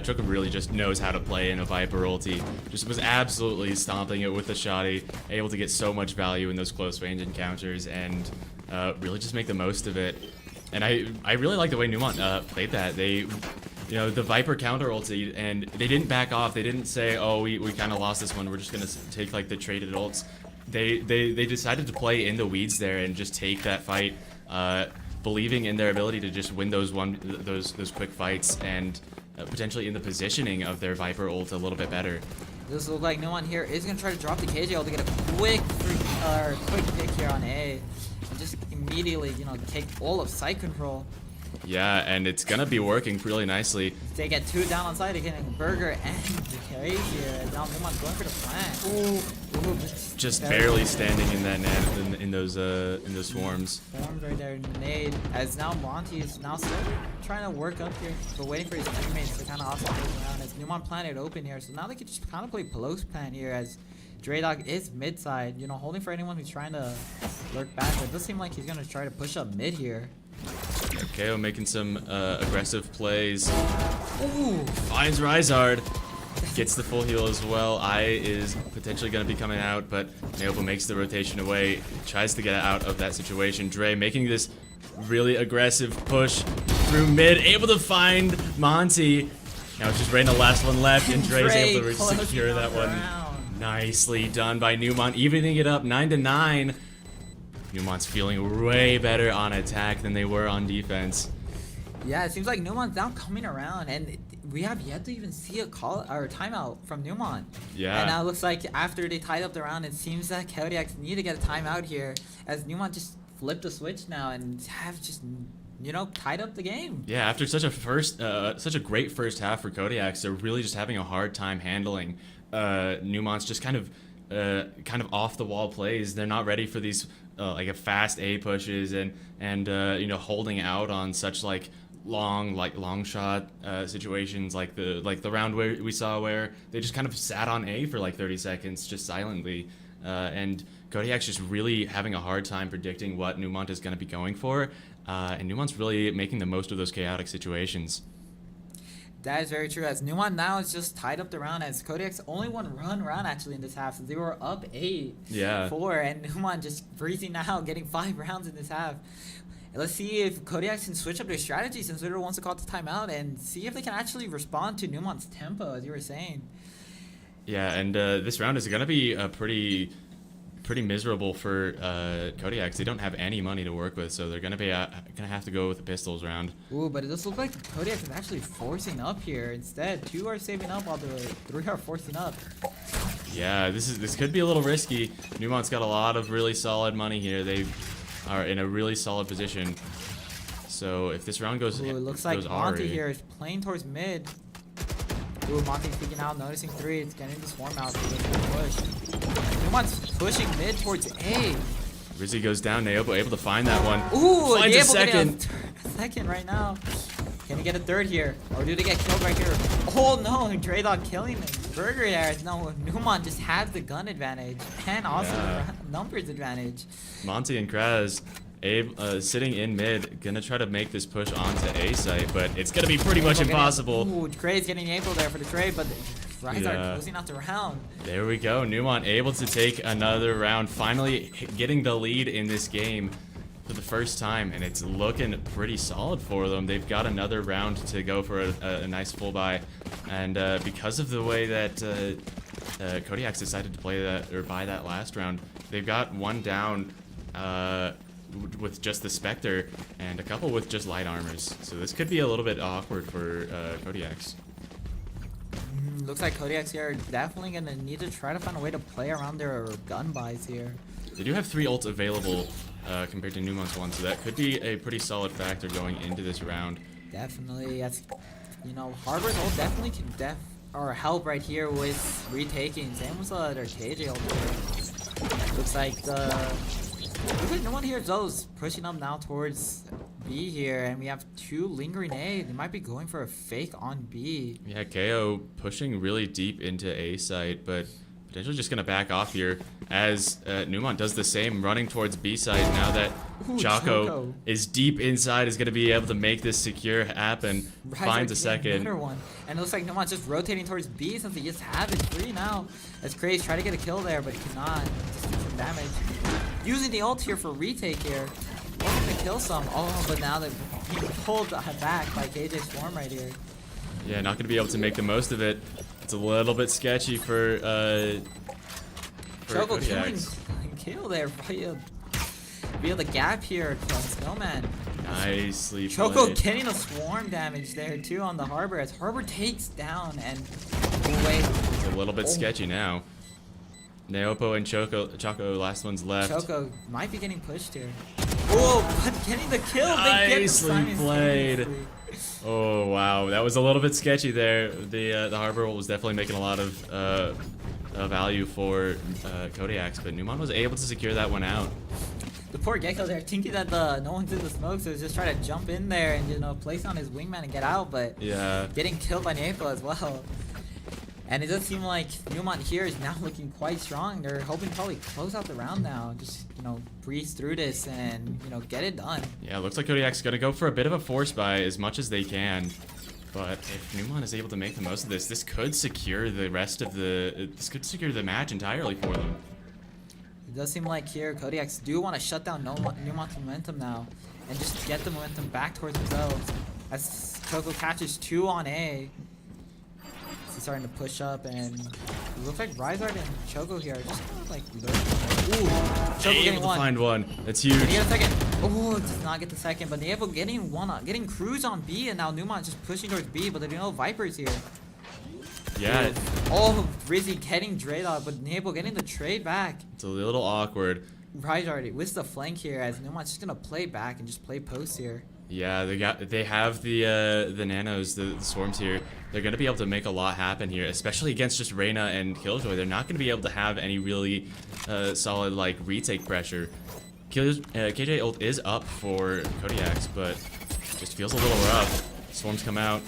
Choco really just knows how to play in a Viper ulti. Just was absolutely stomping it with the shoddy, able to get so much value in those close range encounters, and really just make the most of it. And I really like the way Neumont played that. They, the Viper counter ulti, and they didn't back off. They didn't say, oh, we kind of lost this one. We're just gonna take like the traded ults. They decided to play in the weeds there and just take that fight, believing in their ability to just win those quick fights and potentially in the positioning of their Viper ult a little bit better. This looks like Neumont here is gonna try to drop the KJL to get a quick pick here on A. Just immediately, take all of side control. Yeah, and it's gonna be working really nicely. They get 2 down on side, they're getting Burger and the carries here. Now Neumont's going for the plant. Just barely standing in that net in those swarms. Swarms right there in the nade. As now Monty is now still trying to work up here, but waiting for his teammates to kind of also move around. As Neumont planted open here, so now they can just kind of play post plant here as Draydog is mid side, holding for anyone who's trying to lurk back. It does seem like he's gonna try to push up mid here. KO making some aggressive plays. Ooh, finds Rizard. Gets the full heal as well. I is potentially going to be coming out, but Naopa makes the rotation away. Tries to get out of that situation. Dre making this really aggressive push through mid. Able to find Monty. Now it's just Reyna, the last one left, and Dre's able to secure that one. Nicely done by Neumont, evening it up 9-9. Neumont's feeling way better on attack than they were on defense. Yeah, it seems like Neumont's now coming around, and we have yet to even see a call or a timeout from Neumont. Yeah. And now it looks like after they tied up the round, it seems that Kodiaks need to get a timeout here, as Neumont just flipped the switch now and have just tied up the game. Yeah, after such a great first half for Kodiaks, they're really just having a hard time handling Neumont's just kind of off the wall plays. They're not ready for these like a fast A pushes and holding out on such long shot situations like the round where we saw where they just kind of sat on A for like 30 seconds just silently, and Kodiak's just really having a hard time predicting what Neumont is going to be going for, and Neumont's really making the most of those chaotic situations. That is very true, as Neumont now is just tied up the round, as Kodiaks only one round actually in this half, since they were up 8-4, and Neumont just freezing now, getting 5 rounds in this half. Let's see if Kodiaks can switch up their strategy since they're the ones to call the timeout, and see if they can actually respond to Neumont's tempo, as you were saying. Yeah, and this round is going to be pretty miserable for Kodiaks. They don't have any money to work with, so they're gonna have to go with the pistols round. Ooh, but it does look like Kodiaks is actually forcing up here. Instead, 2 are saving up while the 3 are forcing up. Yeah, this could be a little risky. Neumont's got a lot of really solid money here. They are in a really solid position. So if this round goes, it looks like Monty here is playing towards mid. Ooh, Monty's peeking out, noticing 3. It's getting the swarm out. So it's gonna push. Neumont's pushing mid towards A. Rizzy goes down. Naopo able to find that one. Ooh, finds a Naopo getting second. a second right now. Can he get a third here? Or do they get killed right here? Oh no, Draydog killing Burger there. No, Neumont just has the gun advantage and also the numbers advantage. Monty and Kraz sitting in mid, gonna try to make this push onto A site, but it's gonna be pretty much impossible. Ooh, Craze getting able there for the trade, but Rise are closing out the round. There we go. Neumont able to take another round, finally getting the lead in this game for the first time, and it's looking pretty solid for them. They've got another round to go for a nice full buy, and because of the way that Kodiaks decided to play that or buy that last round, they've got one down with just the Spectre and a couple with just light armors. So this could be a little bit awkward for Kodiaks. Looks like Kodiaks here are definitely gonna need to try to find a way to play around their gun buys here. They do have 3 ults available compared to Neumont's one, so that could be a pretty solid factor going into this round. Definitely, that's, you know, Harbor's ult definitely can help right here with retaking. Same with their KJ ult here. Looks like no one here Zoe's pushing up now towards B here, and we have 2 lingering A. They might be going for a fake on B. Yeah, KO pushing really deep into A site, but potentially just gonna back off here as Neumont does the same, running towards B site now that Choco is deep inside, is gonna be able to make this secure happen. Finds a second. One. And it looks like Neumont's just rotating towards B since he just have it free now. As Craze try to get a kill there, but he cannot. Just do some damage. Using the ult here for retake here. Hoping to kill some. Oh, but now they're being pulled back by KJ Swarm right here. Yeah, not gonna be able to make the most of it. It's a little bit sketchy for Choco Kodiaks. kill there via the gap here from Snowman. Nicely Choco played. getting a swarm damage there too on the Harbor as Harbor takes down and wait. It's a little bit sketchy now. Naopo and Choco, last one's left. Choco might be getting pushed here. Oh, but getting the kill. Nicely played. Oh wow, that was a little bit sketchy there. The Harbor was definitely making a lot of value for Kodiaks, but Neumont was able to secure that one out. The poor Gecko there, thinking that no one's in the smoke, so he's just trying to jump in there and, you know, place on his wingman and get out, but getting killed by Napo as well. And it does seem like Neumont here is now looking quite strong. They're hoping to probably close out the round now. Just, you know, breeze through this and, you know, get it done. Yeah, looks like Kodiak's gonna go for a bit of a force buy as much as they can. But if Neumont is able to make the most of this, this could secure the rest of this could secure the match entirely for them. It does seem like here Kodiaks do want to shut down Neumont's momentum now and just get the momentum back towards themselves. As Choco catches 2 on A. He's starting to push up, and it looks like Rizard and Choco here are just kind of like lurking. Ooh, Choco getting one. Find one. That's huge. Can he get a second? Oh, does not get the second, but Napo getting Cruz on B, and now Neumont just pushing towards B, but there are no Vipers here. Yeah. Oh, Rizzy getting Draydog, but Napo getting the trade back. It's a little awkward. Rizard with the flank here, as Neumont's just gonna play back and just play post here. Yeah, they have the nanos, the swarms here. They're gonna be able to make a lot happen here, especially against just Reyna and Killjoy. They're not gonna be able to have any really solid like retake pressure. KJ ult is up for Kodiaks, but just feels a little rough. Swarms come out.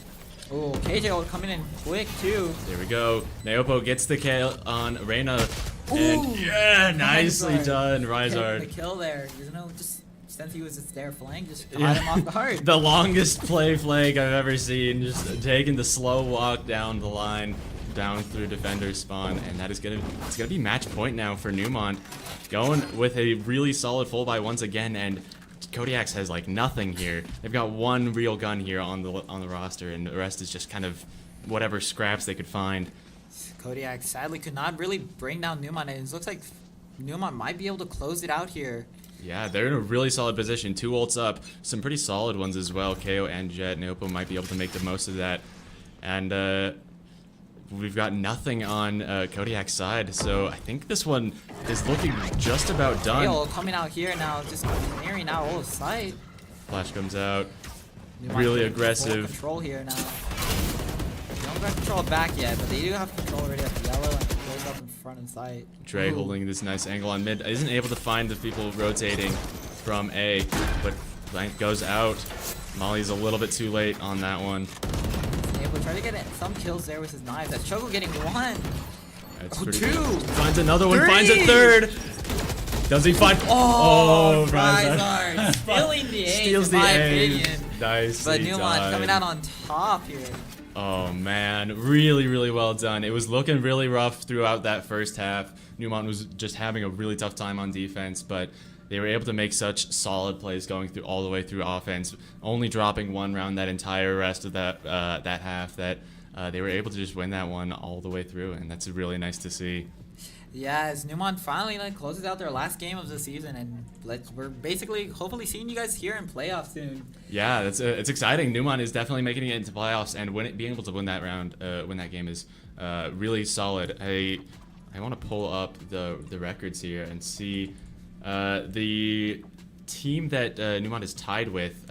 Oh, KJ ult coming in quick too. There we go. Naopo gets the kill on Reyna, and yeah, nicely done, Rizard. The kill there, you know, just. Since he was just there flank, just caught him off guard. The longest play flag I've ever seen, just taking the slow walk down the line, down through defender's spawn, and that is it's gonna be match point now for Neumont, going with a really solid full buy once again, and Kodiaks has like nothing here. They've got one real gun here on the roster, and the rest is just kind of whatever scraps they could find. Kodiak sadly could not really bring down Neumont, and it looks like Neumont might be able to close it out here. Yeah, they're in a really solid position. 2 ults up, some pretty solid ones as well. KO and Jet. Naopo might be able to make the most of that. And we've got nothing on Kodiak's side, so I think this one is looking just about done. KO coming out here now, just clearing out all sight. Flash comes out. Neumont Really getting full aggressive. control here now. don't have control back yet, but they do have control already at the yellow and goes up in front and sight. Trey holding this nice angle on mid. Isn't able to find the people rotating from A, but Blank goes out. Molly's a little bit too late on that one. Able to try to get some kills there with his knives. That's Choco getting one. That's Oh, pretty two. good. Finds another one, Three. finds a third. Does he find? Oh, Rysar. Rysar stealing the ace, Steals in the my ace. opinion. Nicely But Neumont done. coming out on top here. Oh man, really, really well done. It was looking really rough throughout that first half. Neumont was just having a really tough time on defense, but they were able to make such solid plays going through all the way through offense, only dropping one round that entire rest of that that half. That they were able to just win that one all the way through, and that's really nice to see. Yeah, as Neumont finally closes out their last game of the season, and we're basically hopefully seeing you guys here in playoffs soon. Yeah, that's it's exciting. Neumont is definitely making it into playoffs, and being able to win that round, win that game is really solid. I want to pull up the records here and see the team that Neumont is tied with.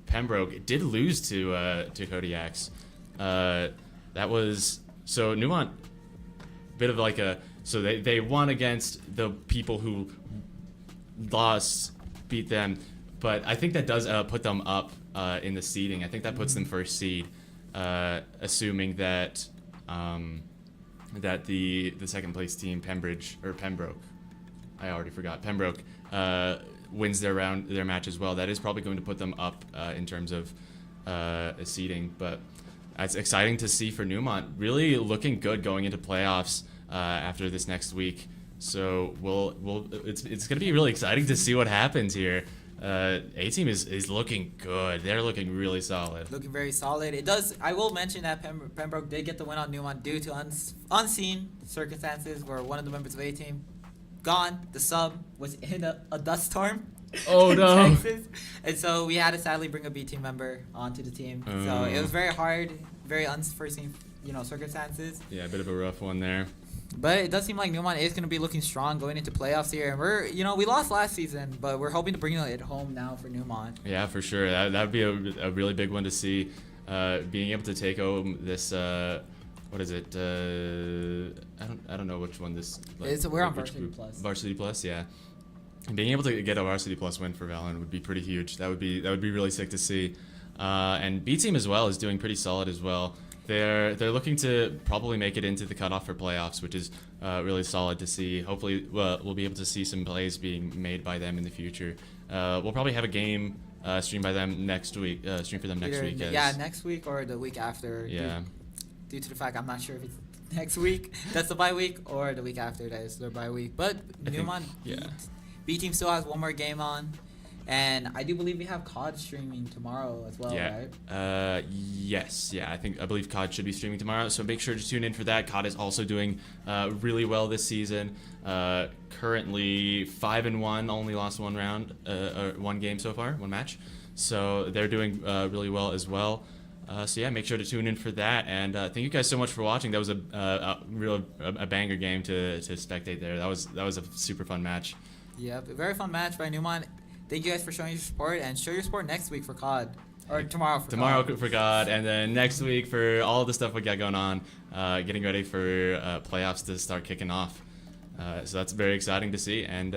Pembroke did lose to Kodiaks. That was so Neumont, bit of like a. So they won against the people who lost, beat them, but I think that does put them up in the seeding. I think that puts them first seed, assuming that that the second place team Pembroke, I already forgot, Pembroke wins their match as well. That is probably going to put them up in terms of seeding, but it's exciting to see for Neumont. Really looking good going into playoffs. After this next week, so it's going to be really exciting to see what happens here. A team is looking good. They're looking really solid. Looking very solid. It does. I will mention that Pembroke did get the win on Neumont due to unseen circumstances where one of the members of A team gone. The sub was in a dust storm. Oh no! In Texas. And so we had to sadly bring a B team member onto the team. So it was very hard, very unforeseen, circumstances. Yeah, a bit of a rough one there. But it does seem like Neumont is going to be looking strong going into playoffs here. And we lost last season, but we're hoping to bring it home now for Neumont. Yeah, for sure. That would be a really big one to see. Being able to take home this, what is it? I don't know which one this. We're on Varsity Plus. Varsity Plus, yeah. And being able to get a Varsity Plus win for Valorant would be pretty huge. That would be really sick to see. And B team as well is doing pretty solid as well. They're looking to probably make it into the cutoff for playoffs, which is really solid to see. Hopefully, we'll be able to see some plays being made by them in the future. We'll probably have a game streamed by them next week. Stream for them next week. Yeah, next week or the week after. Yeah. Due to the fact I'm not sure if it's next week, that's the bye week, or the week after that is their bye week. But Neumont, B team still has one more game on. And I do believe we have COD streaming tomorrow as well, right? Yes. Yeah, I believe COD should be streaming tomorrow, so make sure to tune in for that. COD is also doing really well this season. Currently 5-1, only lost one round, or one game so far, one match. So they're doing really well as well. So yeah, make sure to tune in for that. And thank you guys so much for watching. That was a banger game to spectate there. That was a super fun match. Yep, a very fun match by Neumont. Thank you guys for showing your support, and show your support next week for COD. Or tomorrow for COD. For COD, and then next week for all the stuff we got going on, getting ready for playoffs to start kicking off. So that's very exciting to see, and